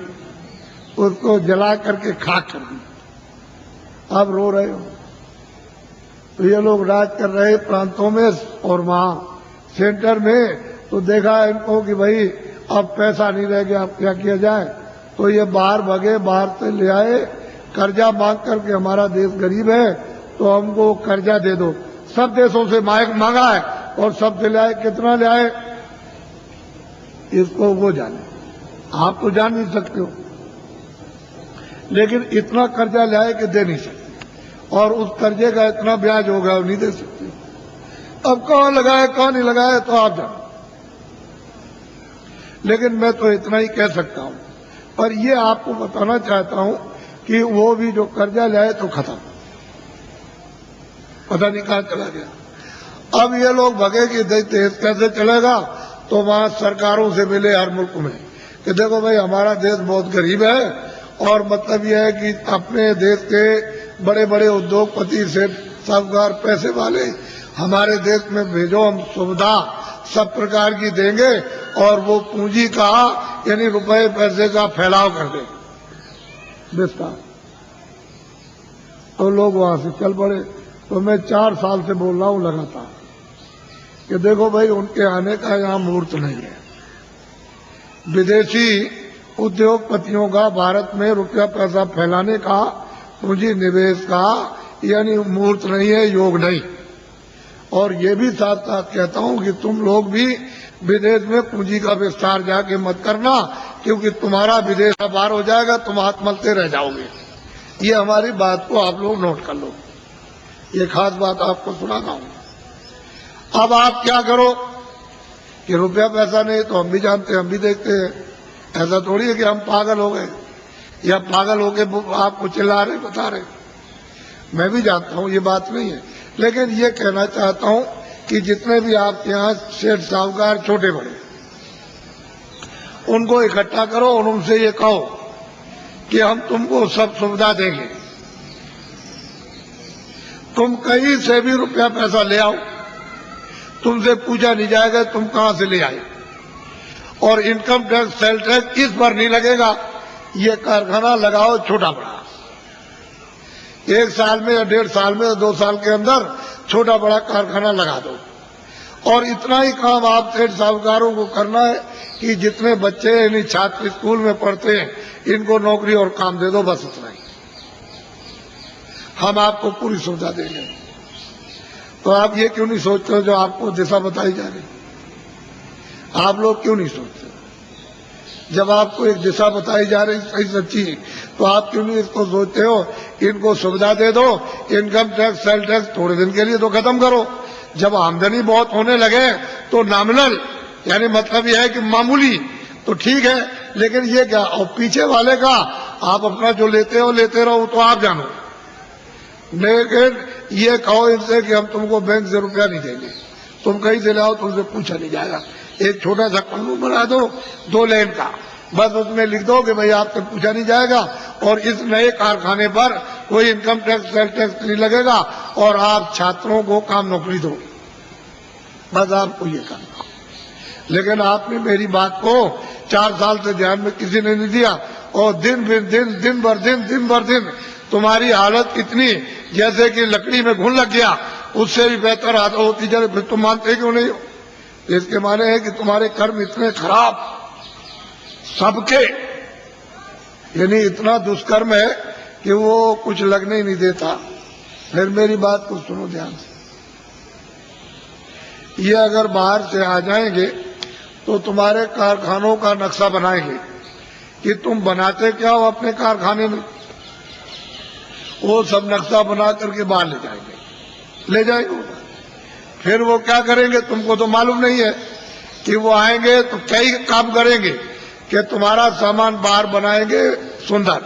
उसको जला करके खाक कर दी, अब रो रहे हो। तो ये लोग राज कर रहे प्रांतों में और वहां सेंटर में, तो देखा इनको कि भाई अब पैसा नहीं रह गया, अब क्या किया जाए? तो ये बाहर भगे, बाहर से ले आए कर्जा मांग करके, हमारा देश गरीब है तो हमको कर्जा दे दो। सब देशों से मांगा है और सब से ले आए। कितना ले आए इसको वो जाने, आप तो जान नहीं सकते हो, लेकिन इतना कर्जा ले आए कि दे नहीं सकते, और उस कर्जे का इतना ब्याज होगा नहीं दे सकते। अब कौन लगाए कौन नहीं लगाए तो आप जानो। लेकिन मैं तो इतना ही कह सकता हूं। पर ये आपको बताना चाहता हूं कि वो भी जो कर्जा लाए तो खत्म, पता नहीं कहां चला गया। अब ये लोग भगे कि देश कैसे चलेगा, तो वहां सरकारों से मिले हर मुल्क में कि देखो भाई हमारा देश बहुत गरीब है, और मतलब यह है कि अपने देश के बड़े बड़े उद्योगपति से साहूकार पैसे वाले हमारे देश में भेजो, हम सुविधा सब प्रकार की देंगे और वो पूंजी का यानी रुपए पैसे का फैलाव कर देंगे विस्तार। तो लोग वहां से चल पड़े। तो मैं 4 साल से बोल रहा हूं लगातार कि देखो भाई उनके आने का यहां मुहूर्त नहीं है। विदेशी उद्योगपतियों का भारत में रुपया पैसा फैलाने का, पूंजी निवेश का यानी मुहूर्त नहीं है, योग नहीं। और ये भी साथ साथ कहता हूं कि तुम लोग भी विदेश में पूंजी का विस्तार जाके मत करना, क्योंकि तुम्हारा विदेश बाहर हो जाएगा, तुम हाथ मलते रह जाओगे। ये हमारी बात को आप लोग नोट कर लो, ये खास बात आपको सुनाता हूं। अब आप क्या करो कि रुपया पैसा नहीं, तो हम भी जानते हैं, हम भी देखते हैं। ऐसा थोड़ी है कि हम पागल हो गए या पागल होके आपको चिल्ला रहे बता रहे। मैं भी जानता हूं ये बात नहीं है, लेकिन ये कहना चाहता हूं कि जितने भी आपके यहाँ सेठ साहूकार छोटे बड़े, उनको इकट्ठा करो और उनसे ये कहो कि हम तुमको सब सुविधा देंगे, तुम कहीं से भी रुपया पैसा ले आओ, तुमसे पूछा नहीं जाएगा तुम कहां से ले आए, और इनकम टैक्स सेल टैक्स इस पर नहीं लगेगा। ये कारखाना लगाओ छोटा बड़ा, 1 साल में या 1.5 साल में या 2 साल के अंदर छोटा बड़ा कारखाना लगा दो। और इतना ही काम आप सेठ साहूकारों को करना है कि जितने बच्चे यानी छात्र स्कूल में पढ़ते हैं इनको नौकरी और काम दे दो, बस इतना ही। हम आपको पूरी सुविधा देंगे। तो आप ये क्यों नहीं सोचते हो जो आपको दिशा बताई जा रही, आप लोग क्यों नहीं सोचते? जब आपको एक दिशा बताई जा रही सही सच्ची, तो आप क्यों नहीं इसको सोचते हो इनको सुविधा दे दो, इनकम टैक्स सेल टैक्स थोड़े दिन के लिए तो खत्म करो। जब आमदनी बहुत होने लगे तो नॉमिनल यानी मतलब यह है कि मामूली तो ठीक है, लेकिन ये क्या, और पीछे वाले का आप अपना जो लेते हो लेते रहो, तो आप जानो। लेकिन ये कहो इनसे कि हम तुमको बैंक से रुपया नहीं देंगे, तुम कहीं से लाओ, तुमसे पूछा नहीं जाएगा। एक छोटा सा कानून बना दो 2 लाइन का, बस उसमें लिख दो कि भाई आपसे पूछा नहीं जाएगा और इस नए कारखाने पर कोई इनकम टैक्स सेल टैक्स नहीं लगेगा और आप छात्रों को काम नौकरी दो, बस आपको ये करना। लेकिन आपने मेरी बात को 4 साल से ध्यान में किसी ने नहीं दिया, और दिन भर दिन तुम्हारी हालत इतनी जैसे कि लकड़ी में घुन लग गया, उससे भी बेहतर हालत होती जा रही। फिर तुम मानते क्यों नहीं हो? इसके माने है कि तुम्हारे कर्म इतने खराब सबके, यानी इतना दुष्कर्म है कि वो कुछ लगने ही नहीं देता। फिर मेरी बात को सुनो ध्यान से, ये अगर बाहर से आ जाएंगे तो तुम्हारे कारखानों का नक्शा बनाएंगे कि तुम बनाते क्या हो अपने कारखाने में, वो सब नक्शा बना करके बाहर ले जाएंगे। फिर वो क्या करेंगे तुमको तो मालूम नहीं है कि वो आएंगे तो कई काम करेंगे कि तुम्हारा सामान बाहर बनाएंगे सुंदर,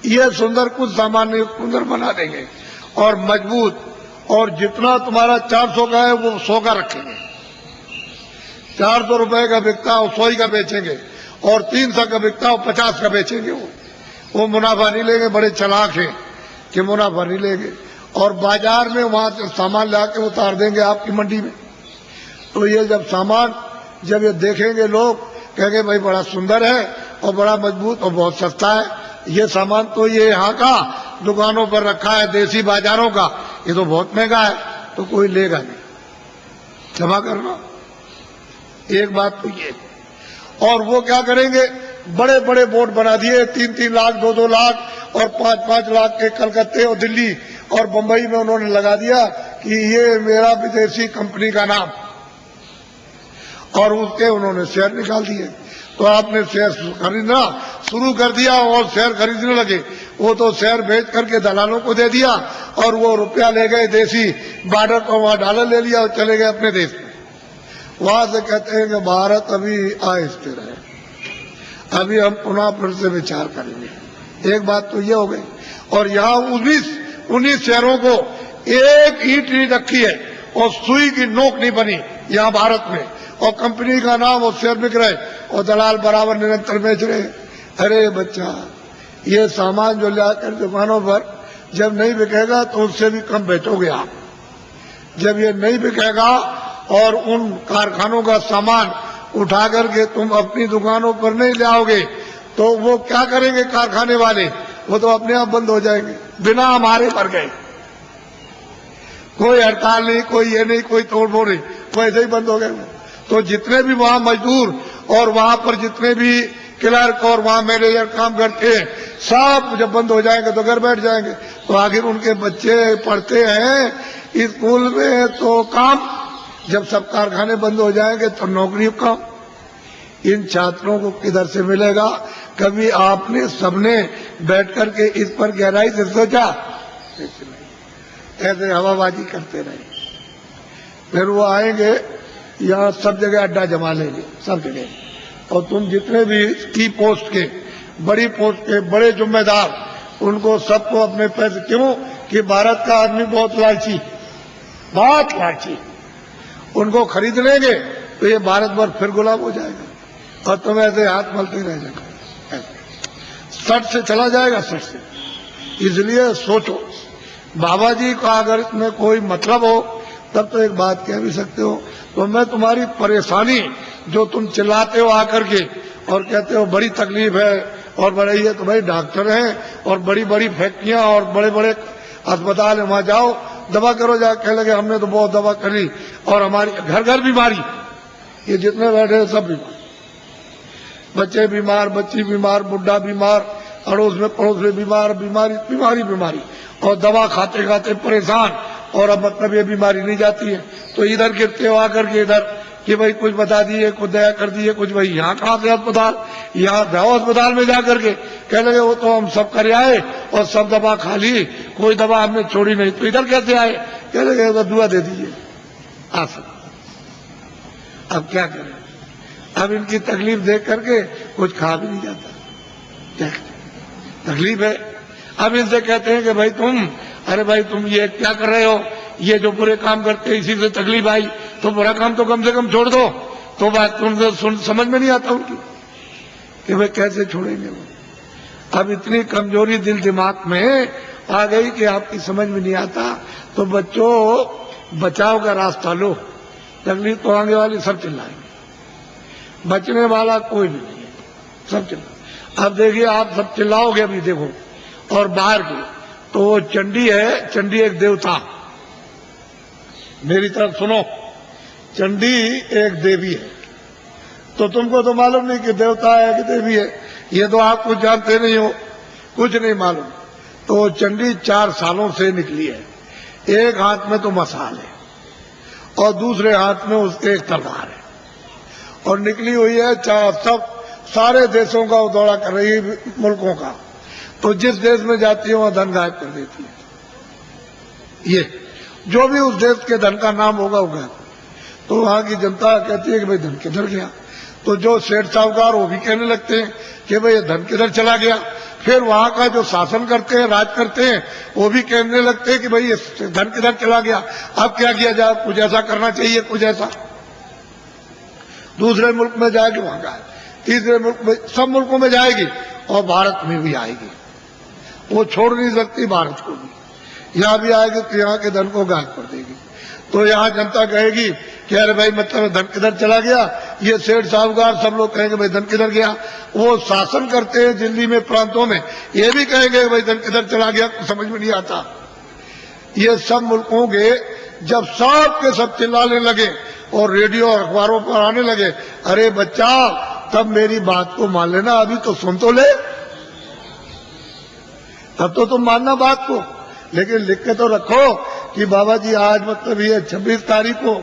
ये सुंदर कुछ सामान नहीं सुंदर बना देंगे और मजबूत, और जितना तुम्हारा 400 का है वो 100 का रखेंगे। 400 रुपए का बिकता हो 100 का बेचेंगे, और 300 का बिकता हो 50 का बेचेंगे। वो मुनाफा नहीं लेंगे, बड़े चालाक हैं कि मुनाफा नहीं लेंगे, और बाजार में वहां से सामान लाके उतार देंगे आपकी मंडी में। तो ये जब ये देखेंगे लोग कहेंगे भाई बड़ा सुंदर है और बड़ा मजबूत और बहुत सस्ता है, ये सामान तो ये यहाँ का दुकानों पर रखा है देसी बाजारों का, ये तो बहुत महंगा है, तो कोई लेगा नहीं। क्षमा करना, एक बात तो ये। और वो क्या करेंगे, बड़े बड़े बोर्ड बना दिए, 3-3 लाख 2-2 लाख और 5-5 लाख के कलकत्ते और दिल्ली और बंबई में उन्होंने लगा दिया कि ये मेरा विदेशी कंपनी का नाम, और उसके उन्होंने शेयर निकाल दिए। तो आपने शेयर खरीदना शुरू कर दिया और शेयर खरीदने लगे, वो तो शेयर बेच करके दलालों को दे दिया और वो रुपया ले गए देसी, बॉर्डर पर वहां डॉलर ले लिया और चले गए अपने देश में। वहां से कहते हैं कि भारत अभी अस्थिर है, अभी हम पुनः फिर से विचार करेंगे। एक बात तो ये हो गई। और यहाँ 19 शहरों को एक ईंट नहीं रखी है और सुई की नोक नहीं बनी यहाँ भारत में, और कंपनी का नाम और शेयर बिक रहे और दलाल बराबर निरंतर बेच रहे। अरे बच्चा, ये सामान जो लाकर दुकानों पर जब नहीं बिकेगा तो उससे भी कम बेचोगे आप। जब ये नहीं बिकेगा और उन कारखानों का सामान उठा करके तुम अपनी दुकानों पर नहीं ले आओगे तो वो क्या करेंगे कारखाने वाले? वो तो अपने आप बंद हो जाएंगे, बिना हमारे मर गए। कोई हड़ताल नहीं, कोई ये नहीं, कोई तोड़फोड़ नहीं, वो ऐसे ही बंद हो गए। तो जितने भी वहां मजदूर और वहां पर जितने भी क्लर्क और वहां मैनेजर काम करते हैं, सब जब बंद हो जाएंगे तो घर बैठ जाएंगे। तो आखिर उनके बच्चे पढ़ते हैं स्कूल में तो काम, जब सब कारखाने बंद हो जाएंगे तो नौकरी काम। इन छात्रों को किधर से मिलेगा? कभी आपने सबने बैठ करके इस पर गहराई से सोचा? ऐसे हवाबाजी करते रहे। फिर वो आएंगे यहाँ सब जगह अड्डा जमा लेंगे, सब जगह। और तुम जितने भी की पोस्ट के, बड़ी पोस्ट के बड़े जिम्मेदार, उनको सबको अपने पैसे, क्यों कि भारत का आदमी बहुत लालची, बहुत लालची, उनको खरीद लेंगे तो ये भारत भर फिर गुलाम हो जाएगा और तुम ऐसे हाथ मलते रह जाएगा, सट से चला जाएगा, सट से। इसलिए सोचो, बाबा जी का अगर इसमें कोई मतलब हो तब तो एक बात कह भी सकते हो। तो मैं तुम्हारी परेशानी जो तुम चिल्लाते हो आकर के और कहते हो बड़ी तकलीफ है और बड़े ये, तो भाई डॉक्टर हैं और बड़ी बड़ी फैक्ट्रियां और बड़े बड़े अस्पताल है, वहां जाओ दवा करो। जा कह लगे हमने तो बहुत दवा करी और हमारी घर घर बीमारी, ये जितने बैठे हैं सब बीमार, बच्चे बीमार, बच्ची बीमार, बुढ़ा बीमार, अड़ोस में पड़ोस में बीमार, बीमारी बीमारी बीमारी, और दवा खाते खाते परेशान। और अब मतलब ये बीमारी नहीं जाती है तो इधर गिरते हो आकर के इधर कि भाई कुछ बता दिए, कुछ दया कर दिए, कुछ भाई यहाँ कहाँ से अस्पताल, यहाँ जाओ अस्पताल में जाकर के कह लगे वो तो हम सब कर आए और सब दवा खा ली, कोई दवा हमने छोड़ी नहीं। तो इधर कैसे आए? कह लगे तो दुआ दे दीजिए आ सब। अब क्या करें? अब इनकी तकलीफ देख करके कुछ खा भी नहीं जाता, क्या तकलीफ है। अब इनसे कहते हैं कि भाई तुम, अरे भाई तुम ये क्या कर रहे हो, ये जो बुरे काम करते हैं इसी से तकलीफ आई, तो बुरा काम तो कम से कम छोड़ दो। तो बात तुमसे समझ में नहीं आता उनकी कि भाई कैसे छोड़ेंगे वो। अब इतनी कमजोरी दिल दिमाग में आ गई कि आपकी समझ में नहीं आता। तो बच्चों, बचाव का रास्ता लो, तकलीफ तो आने वाली, सब चिल्लाएंगे, बचने वाला कोई भी नहीं है, सब चिल्ला। अब देखिए आप सब चिल्लाओगे अभी देखो, और बाहर की तो वो चंडी है, चंडी एक देवता, मेरी तरफ सुनो, चंडी एक देवी है। तो तुमको तो मालूम नहीं कि देवता है कि देवी है, ये तो आप कुछ जानते नहीं हो, कुछ नहीं मालूम। तो चंडी 4 सालों से निकली है, एक हाथ में तो मसाल है और दूसरे हाथ में उसके एक तलवार है, और निकली हुई है सब सारे देशों का दौरा कर रही है, मुल्कों का। तो जिस देश में जाती है वहां धन गायब कर देती है। ये जो भी उस देश के धन का नाम होगा वो गायब। तो वहां की जनता कहती है कि भाई धन किधर गया? तो जो सेठ साहूकार वो भी कहने लगते हैं कि भाई ये धन किधर चला गया। फिर वहां का जो शासन करते हैं, राज करते हैं, वो भी कहने लगते हैं कि भाई ये धन किधर चला गया, अब क्या किया जाए, कुछ ऐसा करना चाहिए, कुछ ऐसा। दूसरे मुल्क में जाएगी वहां का, तीसरे मुल्क में, सब मुल्कों में जाएगी और भारत में भी आएगी। वो छोड़ नहीं सकती भारत को भी, यहां भी आएगी तो यहाँ के धन को गायब कर देगी। तो यहाँ जनता कहेगी कि अरे भाई मतलब धन किधर चला गया, ये सेठ साहूकार सब लोग कहेंगे भाई धन किधर गया। वो शासन करते हैं दिल्ली में, प्रांतों में, ये भी कहेंगे भाई धन किधर चला गया, समझ में नहीं आता। ये सब मुल्कों के जब सब के सब चिल्लाने लगे और रेडियो और अखबारों पर आने लगे, अरे बच्चा तब मेरी बात को मान लेना, अभी तो सुन तो ले, तब तो तुम मानना बात को, लेकिन लिख के तो रखो कि बाबा जी आज मतलब ये 26 तारीख को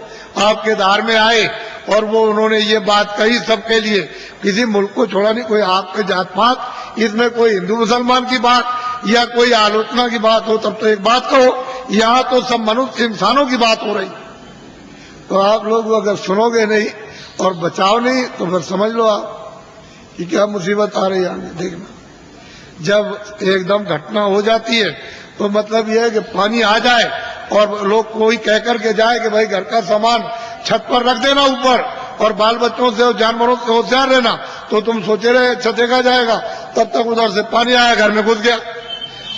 आपके धार में आए और वो उन्होंने ये बात कही सबके लिए, किसी मुल्क को छोड़ा नहीं, कोई आपके जात पात, इसमें कोई हिंदू मुसलमान की बात या कोई आलोचना की बात हो तब तो एक बात कहो, यहाँ तो सब मनुष्य इंसानों की बात हो रही। तो आप लोग अगर सुनोगे नहीं और बचाओ नहीं तो फिर समझ लो आप कि क्या मुसीबत आ रही है आगे। देखना, जब एकदम घटना हो जाती है तो मतलब यह है कि पानी आ जाए और लोग कोई कह करके जाए कि भाई घर का सामान छत पर रख देना ऊपर और बाल बच्चों से और जानवरों से होशियार रहना, तो तुम सोचे रहे छत देखा जाएगा, तब तक उधर से पानी आया, घर में घुस गया।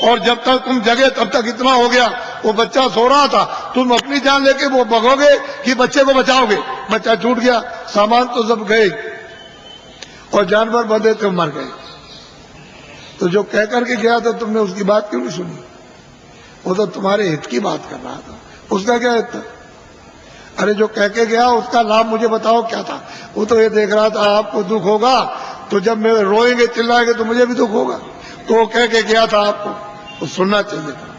और जब तक तुम जगे तब तक इतना हो गया, वो बच्चा सो रहा था, तुम अपनी जान लेके वो भगोगे कि बच्चे को बचाओगे, बच्चा छूट गया, सामान तो सब गए और जानवर बंधे तो मर गए। तो जो कह करके गया था तुमने उसकी बात क्यों नहीं सुनी? वो तो तुम्हारे हित की बात कर रहा था, उसका क्या हित था? अरे जो कह के गया उसका लाभ मुझे बताओ क्या था? वो तो ये देख रहा था आपको दुख होगा तो जब मैं रोएंगे चिल्लाएंगे तो मुझे भी दुख होगा, तो वो कह के गया था आपको, तो सुनना चाहिए था।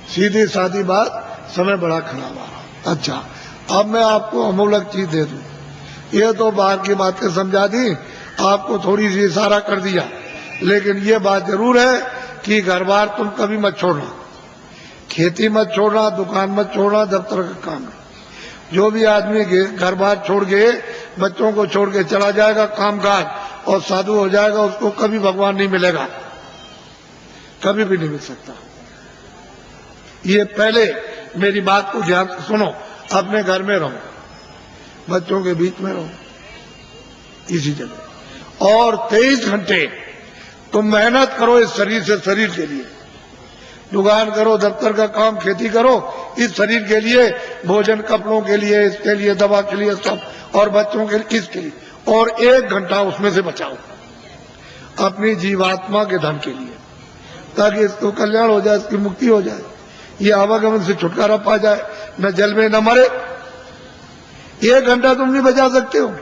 सीधी सादी बात, समय बड़ा खराब आ। अच्छा, अब मैं आपको अमूलक चीज दे दूं। ये तो बाहर की बातें समझा दी, आपको थोड़ी सी इशारा कर दिया, लेकिन ये बात जरूर है कि घर बार तुम कभी मत छोड़ना, खेती मत छोड़ना, दुकान मत छोड़ना, दफ्तर का काम है। जो भी आदमी घर बार छोड़ के बच्चों को छोड़ के चला जाएगा काम काज और साधु हो जाएगा, उसको कभी भगवान नहीं मिलेगा, कभी भी नहीं मिल सकता। ये पहले मेरी बात को ध्यान से सुनो, अपने घर में रहो, बच्चों के बीच में रहो, इसी जगह, और 23 घंटे तुम मेहनत करो इस शरीर से, शरीर के लिए दुकान करो, दफ्तर का काम, खेती करो, इस शरीर के लिए, भोजन कपड़ों के लिए, इसके लिए, दवा के लिए, सब, और बच्चों के लिए, किसके लिए, और 1 घंटा उसमें से बचाओ अपनी जीवात्मा के धन के लिए, ताकि इसको कल्याण हो जाए, इसकी मुक्ति हो जाए, ये आवागमन से छुटकारा पा जाए, न जल में न मरे। 1 घंटा तुम नहीं बचा सकते हो,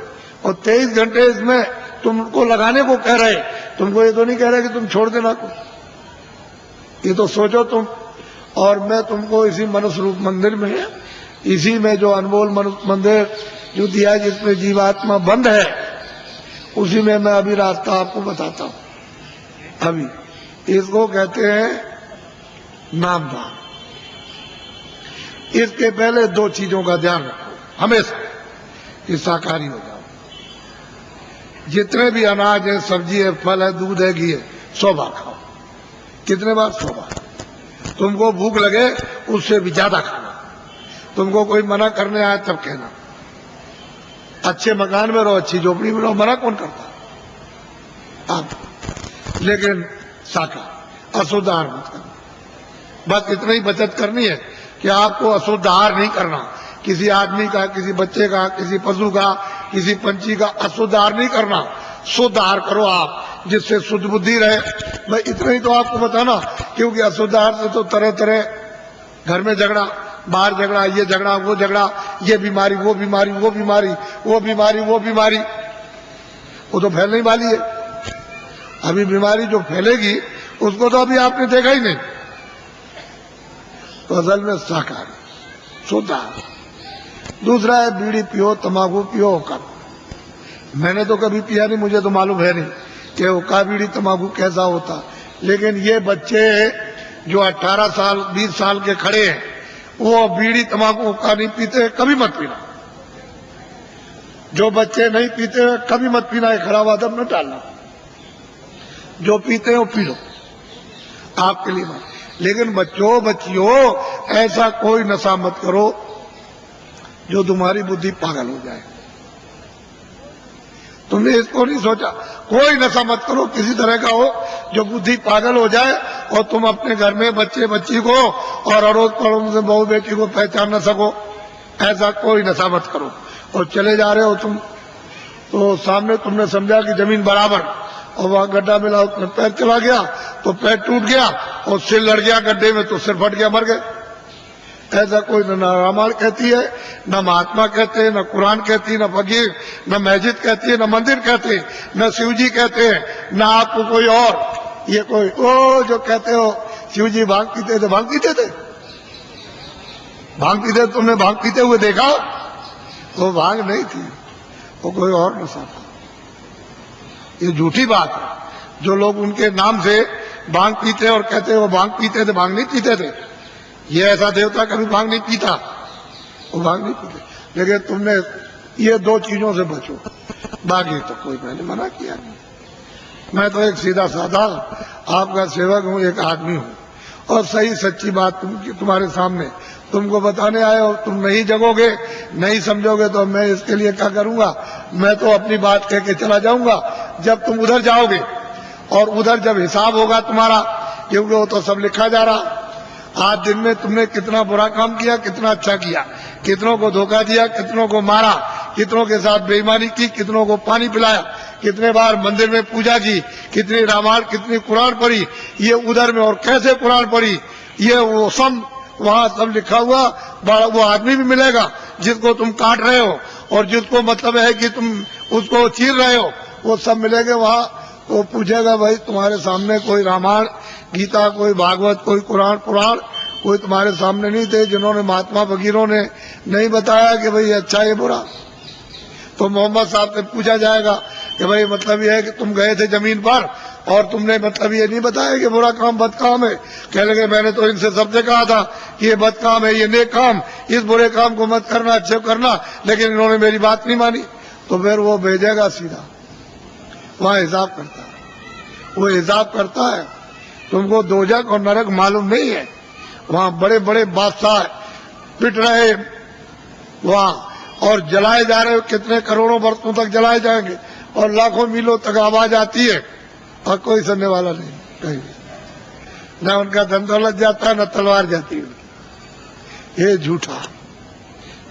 और 23 घंटे इसमें तुमको लगाने को कह रहे, तुमको ये तो नहीं कह रहे कि तुम छोड़ देना को, ये तो सोचो तुम। और मैं तुमको इसी मनुष्य रूप मंदिर में, इसी में जो अनमोल मनुष्य मंदिर जो दिया है, जिसमें जीवात्मा बंद है, उसी में मैं अभी रास्ता आपको बताता हूं। अभी इसको कहते हैं नामदान। इसके पहले 2 चीजों का ध्यान रखो हमेशा, कि शाकाहारी हो जाओ। जितने भी अनाज है, सब्जी है, फल है, दूध है, घी है, 100 बार खाओ। कितने बार? 100 बार। तुमको भूख लगे उससे भी ज्यादा खाना, तुमको कोई मना करने आए तब कहना। अच्छे मकान में रहो, अच्छी झोपड़ी में रहो, मना कौन करता आप? लेकिन शाकाहार, अशुद्ध आहार मत करना। बस इतना ही बचत करनी है कि आपको अशुद्ध आहार नहीं करना, किसी आदमी का, किसी बच्चे का, किसी पशु का, किसी पंछी का अशुद्ध आहार नहीं करना। शुद्ध आहार करो आप, जिससे शुद्ध बुद्धि रहे। मैं इतना ही तो आपको बताना, क्योंकि अशुद्ध आहार से तो तरह तरह घर में झगड़ा, बाहर झगड़ा, ये झगड़ा, वो झगड़ा, ये बीमारी, वो बीमारी, वो बीमारी, वो बीमारी, वो बीमारी, वो तो फैलने वाली है। अभी बीमारी जो फैलेगी उसको तो अभी आपने देखा ही नहीं। तो असल में शाकाहारी, शुद्ध आहार। दूसरा है बीड़ी पियो, तंबाकू पियो, हुक्का। मैंने तो कभी पिया नहीं, मुझे तो मालूम है नहीं कि हुक्का, बीड़ी, तंबाकू कैसा होता। लेकिन ये बच्चे जो 18 साल 20 साल के खड़े हैं, वो बीड़ी, तंबाकू, हुक्का नहीं पीते, कभी मत पीना। जो बच्चे नहीं पीते कभी मत पीना, है खराब आदत न डालना। जो पीते हो पी लो, आपके लिए बात। लेकिन बच्चों, बच्चियों, ऐसा कोई नशा मत करो जो तुम्हारी बुद्धि पागल हो जाए। तुमने इसको नहीं सोचा? कोई नशा मत करो किसी तरह का हो जो बुद्धि पागल हो जाए और तुम अपने घर में बच्चे बच्ची को और अड़ोस पड़ोस से बहू बेटी को पहचान न सको। ऐसा कोई नशा मत करो। और चले जा रहे हो तुम, तो सामने तुमने समझा कि जमीन बराबर, और वहां गड्ढा मिला, उसमें पैर चला गया तो पैर टूट गया और सिर लड़ गया गड्ढे में तो सिर फट गया, मर गए। ऐसा कोई न रामायण कहती है, न महात्मा कहते हैं, न कुरान कहती है, न फकीर, न मस्जिद कहती है, न मंदिर कहते हैं, न शिव जी कहते हैं, न आपको कोई और। ये कोई ओ जो कहते हो शिव जी भांग पीते थे, भांग पीते थे, भांग पीते, तुमने भांग पीते हुए देखा? वो भांग नहीं थी, वो कोई और नशा था। ये झूठी बात है। जो लोग उनके नाम से भांग पीते और कहते वो भांग पीते थे, भांग नहीं पीते थे। ये ऐसा देवता कभी भांग नहीं पीता, वो भांग नहीं पीते। लेकिन तुमने ये दो चीजों से बचो, बाकी तो कोई मैंने मना किया नहीं। मैं तो एक सीधा साधा आपका सेवक हूँ, एक आदमी हूँ, और सही सच्ची बात तुम्हारे सामने तुमको बताने आए हो। तुम नहीं जगोगे, नहीं समझोगे तो मैं इसके लिए क्या करूंगा? मैं तो अपनी बात कह के चला जाऊंगा। जब तुम उधर जाओगे और उधर जब हिसाब होगा तुम्हारा, क्योंकि वो तो सब लिखा जा रहा, आज दिन में तुमने कितना बुरा काम किया, कितना अच्छा किया, कितनों को धोखा दिया, कितनों को मारा, कितनों के साथ बेईमानी की, कितनों को पानी पिलाया, कितने बार मंदिर में पूजा की, कितनी रामायण, कितनी कुरान पढ़ी, ये उधर में और कैसे कुरान पढ़ी, ये वो सब वहाँ सब लिखा हुआ। वो आदमी भी मिलेगा जिसको तुम काट रहे हो, और जिसको मतलब है कि तुम उसको चीर रहे हो, वो सब मिलेंगे वहाँ। वो पूछेगा भाई तुम्हारे सामने कोई रामायण गीता, कोई भागवत, कोई कुरान पुराण कोई तुम्हारे सामने नहीं थे जिन्होंने महात्मा फकीरों ने नहीं बताया कि भाई अच्छा ये बुरा? तो मोहम्मद साहब से पूछा जाएगा कि भाई मतलब ये है कि तुम गए थे जमीन पर और तुमने मतलब ये नहीं बताया कि बुरा काम बद काम है। कह लगे मैंने तो इनसे सबसे कहा था कि ये बद काम है, ये नेक काम, इस बुरे काम को मत करना, अच्छे करना, लेकिन इन्होंने मेरी बात नहीं मानी। तो फिर वो भेजेगा सीधा, वहाँ हिसाब करता है, वो हिसाब करता है। तुमको दोजख और नरक मालूम नहीं है, वहाँ बड़े बड़े बादशाह पिट रहे वहाँ और जलाए जा रहे हो, कितने करोड़ों वर्षों तक जलाए जाएंगे और लाखों मीलों तक आवाज आती है और कोई सुनने वाला नहीं कहीं, न उनका धन दौलत जाता है न तलवार जाती है। ये झूठा,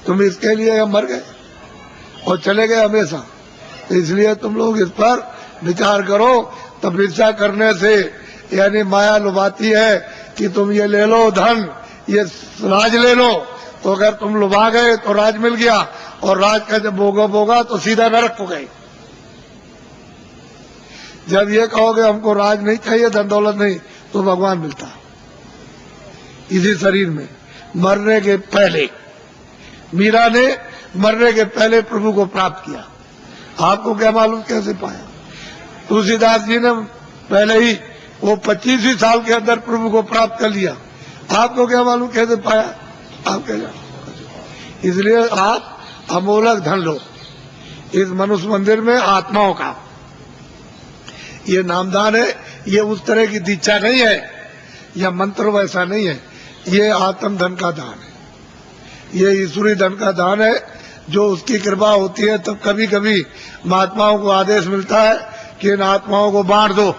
तुम इसके लिए मर गए और चले गए हमेशा। इसलिए तुम लोग इस पर विचार करो। तपस्या करने से यानी माया लुभाती है कि तुम ये ले लो धन, ये राज ले लो, तो अगर तुम लुभा गए तो राज मिल गया, और राज का जब भोगा तो सीधा नरक को गए। जब ये कहोगे हमको राज नहीं चाहिए, धन दौलत नहीं, तो भगवान मिलता इसी शरीर में। मरने के पहले मीरा ने मरने के पहले प्रभु को प्राप्त किया। आपको क्या मालूम कैसे पाया? तुलसीदास जी ने पहले ही वो 25 ही साल के अंदर प्रभु को प्राप्त कर लिया। आपको क्या मालूम कैसे पाया? आप क्या जानो? इसलिए आप अमोलक धन लो इस मनुष्य मंदिर में आत्माओं का। ये नामदान है, ये उस तरह की दीक्षा नहीं है, यह मंत्र वैसा नहीं है, ये आत्म धन का दान है, ये ईश्वरी धन का दान है। जो उसकी कृपा होती है तब कभी कभी महात्माओं को आदेश मिलता है कि इन आत्माओं को बांट दो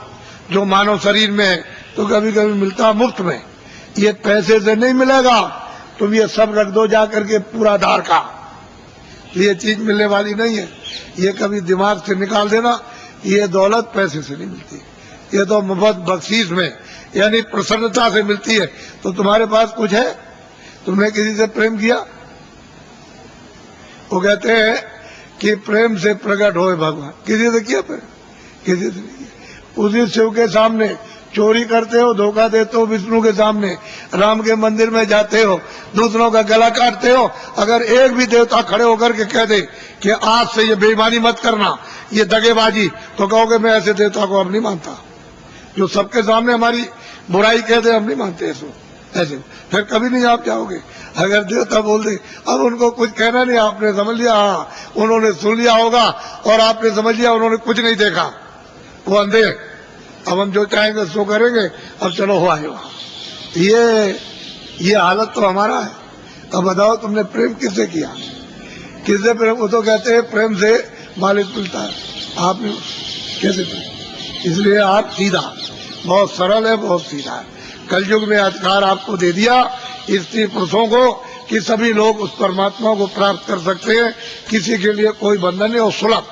जो मानव शरीर में है, तो कभी कभी मिलता मुफ्त में। ये पैसे से नहीं मिलेगा, तुम ये सब रख दो जाकर के पूरा धार का, ये चीज मिलने वाली नहीं है। ये कभी दिमाग से निकाल देना, ये दौलत पैसे से नहीं मिलती, ये तो मुफ्त बख्शीश में यानी प्रसन्नता से मिलती है। तो तुम्हारे पास कुछ है, तुमने किसी से प्रेम किया? वो कहते हैं कि प्रेम से प्रकट होए भगवान। किसी से किया प्रेम? किसी से नहीं किया। उसी शिव के सामने चोरी करते हो, धोखा देते हो, विष्णु के सामने राम के मंदिर में जाते हो, दूसरों का गला काटते हो। अगर एक भी देवता खड़े होकर के कह दे कि आज से ये बेईमानी मत करना, ये दगेबाजी, तो कहोगे मैं ऐसे देवता को अब नहीं मानता। जो सबके सामने हमारी बुराई कहते हम नहीं मानते ऐसे, फिर कभी नहीं आप जाओगे। अगर देवता बोल दे, अब उनको कुछ कहना नहीं, आपने समझ लिया, हाँ उन्होंने सुन लिया होगा और आपने समझ लिया उन्होंने कुछ नहीं देखा, वो अंधे, अब हम जो चाहेंगे सो करेंगे, अब चलो हो आए वहां। ये हालत तो हमारा है। अब बताओ तुमने प्रेम किससे किया? किससे प्रेम? वो तो कहते हैं प्रेम से मालिक मिलता है, आपने कैसे प्रेम? इसलिए आप सीधा, बहुत सरल है, बहुत सीधा है। कलयुग में अधिकार आपको दे दिया स्त्री पुरुषों को कि सभी लोग उस परमात्मा को प्राप्त कर सकते हैं, किसी के लिए कोई बंधन नहीं, और सुलभ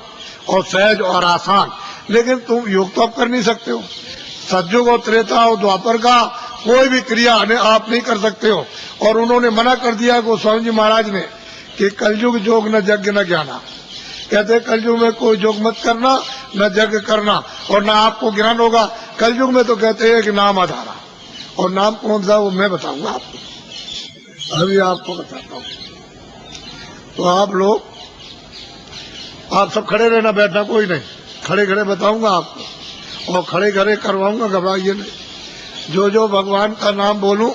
और सहज और आसान। लेकिन तुम योग तो आप कर नहीं सकते हो, सतयुग और त्रेता और द्वापर का कोई भी क्रिया आप नहीं कर सकते हो। और उन्होंने मना कर दिया गोस्वामी जी महाराज ने कि कलयुग जोग न यज्ञ न ज्ञाना, कहते कलयुग में कोई जोग मत करना, न यज्ञ करना, और न आपको ज्ञान होगा। कलयुग में तो कहते हैं कि नाम आधारा, और नाम कौन सा वो मैं बताऊंगा आपको, अभी आपको बताता हूँ। तो आप लोग, आप सब खड़े रहना, बैठना कोई नहीं, खड़े खड़े बताऊंगा आपको और खड़े खड़े करवाऊंगा, घबराइए नहीं। जो जो भगवान का नाम बोलूं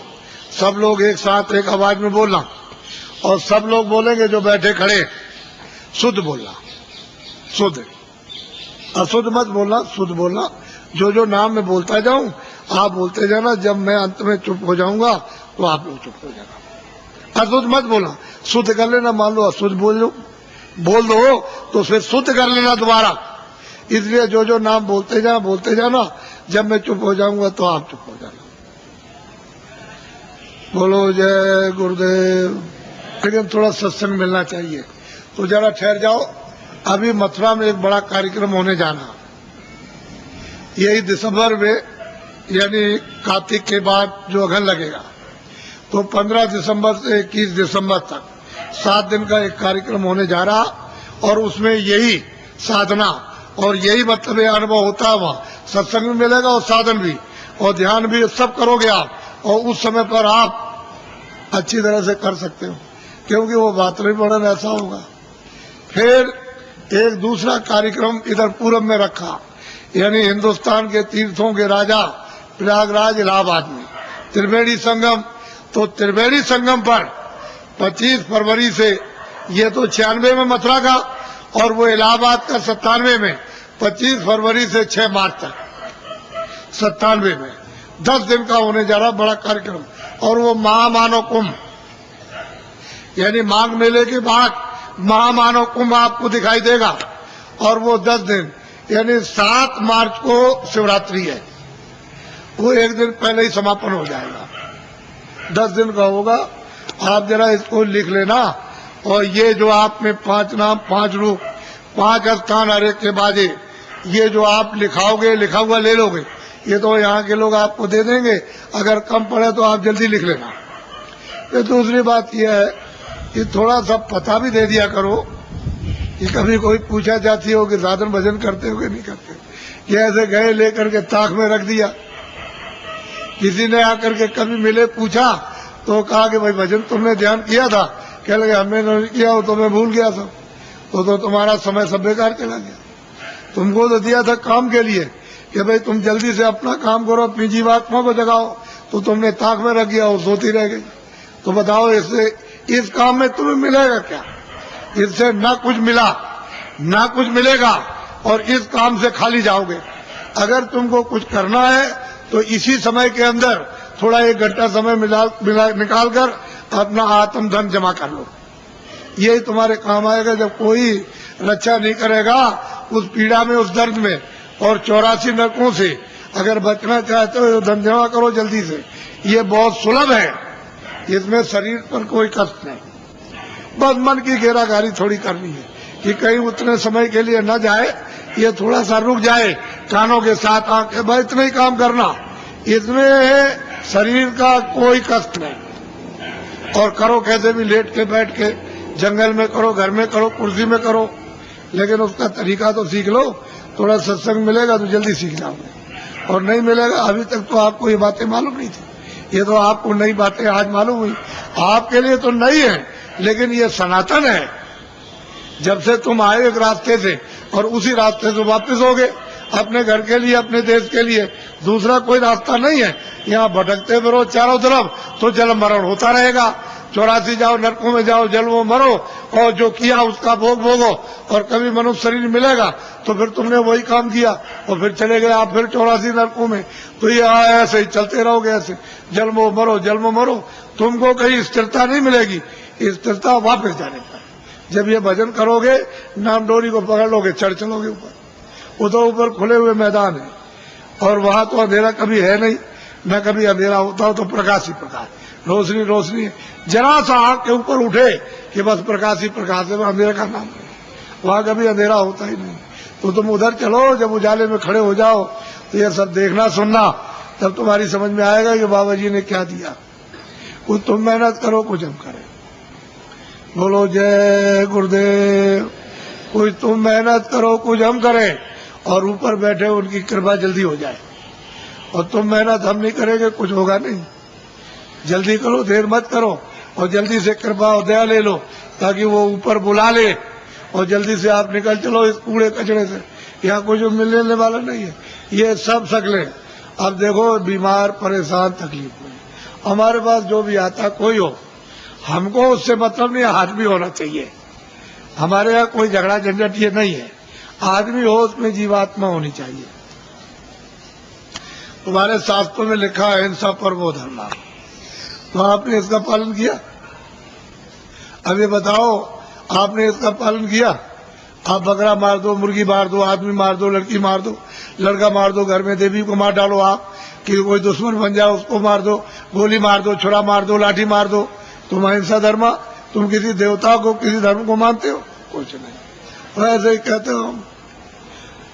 सब लोग एक साथ एक आवाज में बोलना, और सब लोग बोलेंगे जो बैठे खड़े, शुद्ध बोलना, शुद्ध, अशुद्ध मत बोलना, शुद्ध बोलना। जो जो नाम मैं बोलता जाऊं आप बोलते जाना, जब मैं अंत में चुप हो जाऊंगा तो आप लोग चुप हो जाना। अशुद्ध मत बोलना, शुद्ध कर लेना। मान लो अशुद्ध बोल दो तो फिर शुद्ध कर लेना दोबारा। इसलिए जो जो नाम बोलते जाना, जब मैं चुप हो जाऊंगा तो आप चुप हो जाना। बोलो जय गुरुदेव। लेकिन थोड़ा सत्संग मिलना चाहिए, तो जरा ठहर जाओ। अभी मथुरा में एक बड़ा कार्यक्रम होने जाना, यही दिसंबर में, यानी कार्तिक के बाद जो अगन लगेगा, तो 15 दिसंबर से 21 दिसंबर तक 7 दिन का एक कार्यक्रम होने जा रहा। और उसमें यही साधना और यही मतलब अनुभव होता है। वहाँ सत्संग भी मिलेगा और साधन भी और ध्यान भी, सब करोगे आप, और उस समय पर आप अच्छी तरह से कर सकते हो, क्योंकि वो वातावरण ऐसा होगा। फिर एक दूसरा कार्यक्रम इधर पूरब में रखा, यानी हिंदुस्तान के तीर्थों के राजा प्रयागराज इलाहाबाद में त्रिवेणी संगम। तो त्रिवेणी संगम पर 25 फरवरी से, ये तो 96 में मथुरा का, और वो इलाहाबाद का 97 में, 25 फरवरी से 6 मार्च तक 97 में 10 दिन का होने जा रहा बड़ा कार्यक्रम। और वो महामानव कुंभ, यानी माघ मेले के बाद महामानव कुंभ आपको दिखाई देगा। और वो 10 दिन, यानी 7 मार्च को शिवरात्रि है, वो एक दिन पहले ही समापन हो जाएगा। 10 दिन का होगा। आप जरा इसको लिख लेना। और ये जो आप में 5 नाम, 5 रूप, 5 स्थान हर एक के बाजे, ये जो आप लिखाओगे, लिखा हुआ ले लोगे, ये तो यहाँ के लोग आपको दे देंगे। अगर कम पड़े तो आप जल्दी लिख लेना। ये दूसरी बात यह है कि थोड़ा सा पता भी दे दिया करो, कि कभी कोई पूछा जाती हो कि साधन भजन करते हो कि नहीं करते। ये ऐसे गए लेकर के ताक में रख दिया। किसी ने आकर के कभी मिले, पूछा तो कहा कि भाई भजन तुमने ध्यान किया था? कह लगे हमने नहीं किया हो तो मैं भूल गया था। तो तुम्हारा समय सब बेकार चला गया। तुमको तो दिया था काम के लिए कि भाई तुम जल्दी से अपना काम करो, अपनी जीवात्मा को जगाओ, तो तुमने ताक में रख दिया और सोती रह गई। तो बताओ इससे, इस काम में तुम्हें मिलेगा क्या? इससे ना कुछ मिला, ना कुछ मिलेगा, और इस काम से खाली जाओगे। अगर तुमको कुछ करना है तो इसी समय के अंदर थोड़ा 1 घंटा समय निकाल कर अपना आत्म धन जमा कर लो। यही तुम्हारे काम आएगा। जब कोई रक्षा नहीं करेगा उस पीड़ा में, उस दर्द में, और 84 नरकों से अगर बचना चाहते हो तो धन जमा करो जल्दी से। ये बहुत सुलभ है, इसमें शरीर पर कोई कष्ट नहीं। बस मन की घेराघारी थोड़ी करनी है कि कहीं उतने समय के लिए न जाए, ये थोड़ा सा रुक जाए, कानों के साथ आंखें, बस इतना ही काम करना। इसमें शरीर का कोई कष्ट नहीं। और करो कैसे भी, लेट के, बैठ के, जंगल में करो, घर में करो, कुर्सी में करो, लेकिन उसका तरीका तो सीख लो। थोड़ा सत्संग मिलेगा तो जल्दी सीख जाओगे, और नहीं मिलेगा। अभी तक तो आपको ये बातें मालूम नहीं थी, ये तो आपको नई बातें आज मालूम हुई। आपके लिए तो नई है, लेकिन ये सनातन है। जब से तुम आए एक रास्ते से, और उसी रास्ते से वापस हो गए अपने घर के लिए, अपने देश के लिए। दूसरा कोई रास्ता नहीं है। यहाँ भटकते फिरो चारों तरफ तो जल मरण होता रहेगा। 84 जाओ, नरकों में जाओ, जल में मरो, और जो किया उसका भोग भोगो। और कभी मनुष्य शरीर मिलेगा तो फिर तुमने वही काम किया और फिर चले गए आप फिर 84 नरकों में। तो ये ऐसे ही चलते रहोगे, ऐसे जल में मरो, जल में मरो। तुमको कहीं स्थिरता नहीं मिलेगी। स्थिरता वापस जाने पर, जब ये भजन करोगे, नाम डोरी को पकड़ लोगे, चढ़ चलोगे ऊपर। वो तो ऊपर खुले हुए मैदान है, और वहां तो अंधेरा कभी है नहीं, न कभी अंधेरा होता हो तो प्रकाश ही प्रकाश, रोशनी रोशनी है। जरा सा आंख के ऊपर उठे कि बस प्रकाश ही प्रकाश है, अंधेरा का नाम है। वहां कभी अंधेरा होता ही नहीं। तो तुम उधर चलो, जब उजाले में खड़े हो जाओ तो ये सब देखना सुनना, तब तुम्हारी समझ में आएगा कि बाबा जी ने क्या दिया। कुछ तुम मेहनत करो, कुछ हम करें। बोलो जय गुरुदेव। कुछ तुम मेहनत करो, कुछ हम करें, और ऊपर बैठे उनकी कृपा जल्दी हो जाए। और तुम मेहनत हम नहीं करेंगे, कुछ होगा नहीं। जल्दी करो, देर मत करो, और जल्दी से कृपा और दया ले लो, ताकि वो ऊपर बुला ले, और जल्दी से आप निकल चलो इस कूड़े कचड़े से। यहाँ कुछ मिलने वाला नहीं है। ये सब शकलें। अब देखो, बीमार, परेशान, तकलीफ में, हमारे पास जो भी आता कोई हो, हमको उससे मतलब नहीं, आदमी होना चाहिए। हमारे यहाँ कोई झगड़ा झंझट ये नहीं है, आदमी हो उसमें जीवात्मा होनी चाहिए। तुम्हारे शास्त्रों में लिखा है हिंसा परमो धर्म, तो आपने इसका पालन किया? अब ये बताओ, आपने इसका पालन किया? आप बकरा मार दो, मुर्गी मार दो, आदमी मार दो, लड़की मार दो, लड़का मार दो, घर में देवी को मार डालो, आप कि कोई दुश्मन बन जाए उसको मार दो, गोली मार दो, छुरा मार दो, लाठी मार दो, तुम अहिंसा धर्म? तुम किसी देवता को, किसी धर्म को मानते हो? कुछ नहीं। वैसे ही कहते हो, हम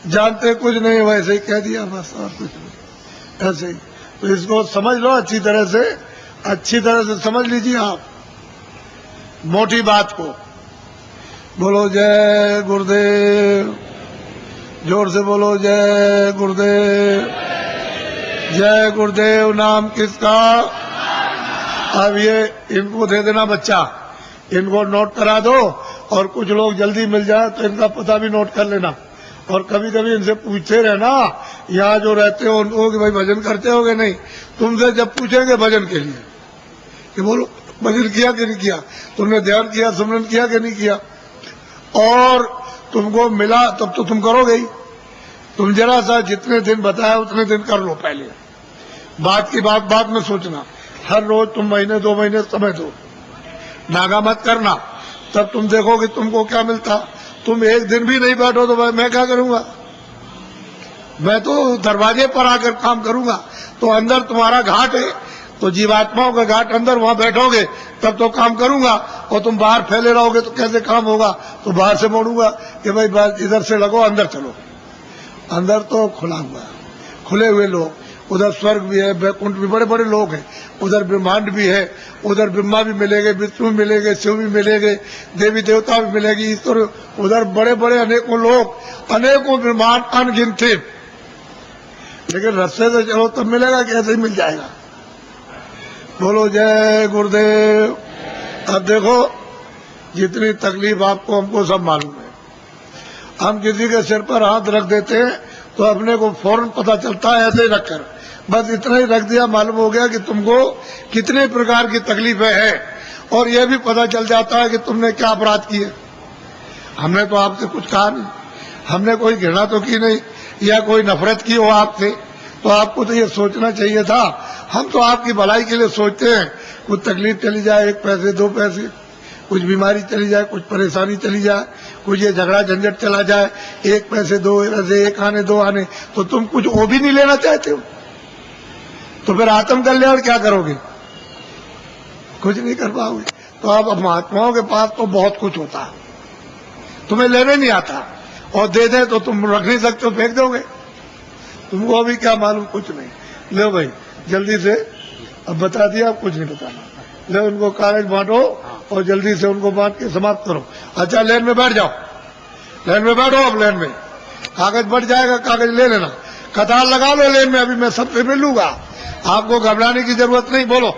जानते कुछ नहीं, वैसे ही कह दिया बस, और कुछ नहीं, ऐसे ही। तो इसको समझ लो अच्छी तरह से समझ लीजिए आप मोटी बात को। बोलो जय गुरुदेव, जोर से बोलो जय गुरुदेव। जय गुरुदेव नाम किसका? अब ये इनको दे देना बच्चा, इनको नोट करा दो, और कुछ लोग जल्दी मिल जाए तो इनका पता भी नोट कर लेना। और कभी कभी इनसे पूछते रहना, यहाँ जो रहते हो उनको, कि भाई भजन करते होगे? नहीं, तुमसे जब पूछेंगे भजन के लिए कि बोलो भजन किया कि नहीं किया, तुमने ध्यान किया, सुमरन किया कि नहीं किया, और तुमको मिला तब तो तुम करोगे ही। तुम जरा सा जितने दिन बताया उतने दिन कर लो, पहले बात की बात बाद में सोचना। हर रोज तुम महीने 2 महीने समय दो, नागा मत करना, तब तुम देखोगे तुमको क्या मिलता। तुम एक दिन भी नहीं बैठो तो मैं क्या करूंगा? मैं तो दरवाजे पर आकर काम करूंगा। तो अंदर तुम्हारा घाट है, तो जीवात्माओं का घाट अंदर, वहां बैठोगे तब तो काम करूंगा। और तुम बाहर फैले रहोगे तो कैसे काम होगा? तो बाहर से मोड़ूंगा कि भाई इधर से लगो, अंदर चलो। अंदर तो खुला हुआ है, खुले हुए लोग, उधर स्वर्ग भी है, वैकुंठ भी, बड़े बड़े लोग हैं, उधर ब्रह्मांड भी है, उधर ब्रह्मा भी मिलेंगे, विष्णु भी मिलेंगे, शिव भी मिलेंगे, देवी देवता भी मिलेगी, ईश्वर, उधर बड़े बड़े अनेकों लोग, अनेकों ब्रह्मांड अनगिनते। लेकिन रास्ते से चलो तब मिलेगा, कैसे ही मिल जाएगा। बोलो जय गुरुदेव। अब देखो, जितनी तकलीफ आपको हमको सब मालूम है। हम किसी के सिर पर हाथ रख देते हैं तो अपने को फौरन पता चलता है, ऐसे ही रखकर बस इतना ही रख दिया, मालूम हो गया कि तुमको कितने प्रकार की तकलीफें हैं, और यह भी पता चल जाता है कि तुमने क्या अपराध किए। हमने तो आपसे कुछ कहा नहीं, हमने कोई घृणा तो की नहीं, या कोई नफरत की हो आपसे, तो आपको तो ये सोचना चाहिए था। हम तो आपकी भलाई के लिए सोचते हैं, कुछ तकलीफ चली जाए, 1 पैसे 2 पैसे, कुछ बीमारी चली जाए, कुछ परेशानी चली जाए, कुछ ये झगड़ा झंझट चला जाए, 1 पैसे 2 पैसे, 1 आने 2 आने, तो तुम कुछ वो भी नहीं लेना चाहते हो। तो फिर आत्म कल्याण क्या करोगे? कुछ नहीं कर पाओगे। तो अब महात्माओं के पास तो बहुत कुछ होता है, तुम्हें लेने नहीं आता, और दे दे तो तुम रख नहीं सकते हो, फेंक दोगे। तुमको अभी क्या मालूम? कुछ नहीं। लो भाई जल्दी से, अब बता दिया, अब कुछ नहीं बताना। ले उनको कागज बांटो और जल्दी से उनको बांट के समाप्त करो। अच्छा, लाइन में बैठ जाओ, लाइन में बैठो। अब लाइन में कागज बढ़ जाएगा, कागज ले लेना, कतार लगा लो लाइन में, अभी मैं सबसे मिलूंगा, आपको घबराने की जरूरत नहीं। बोलो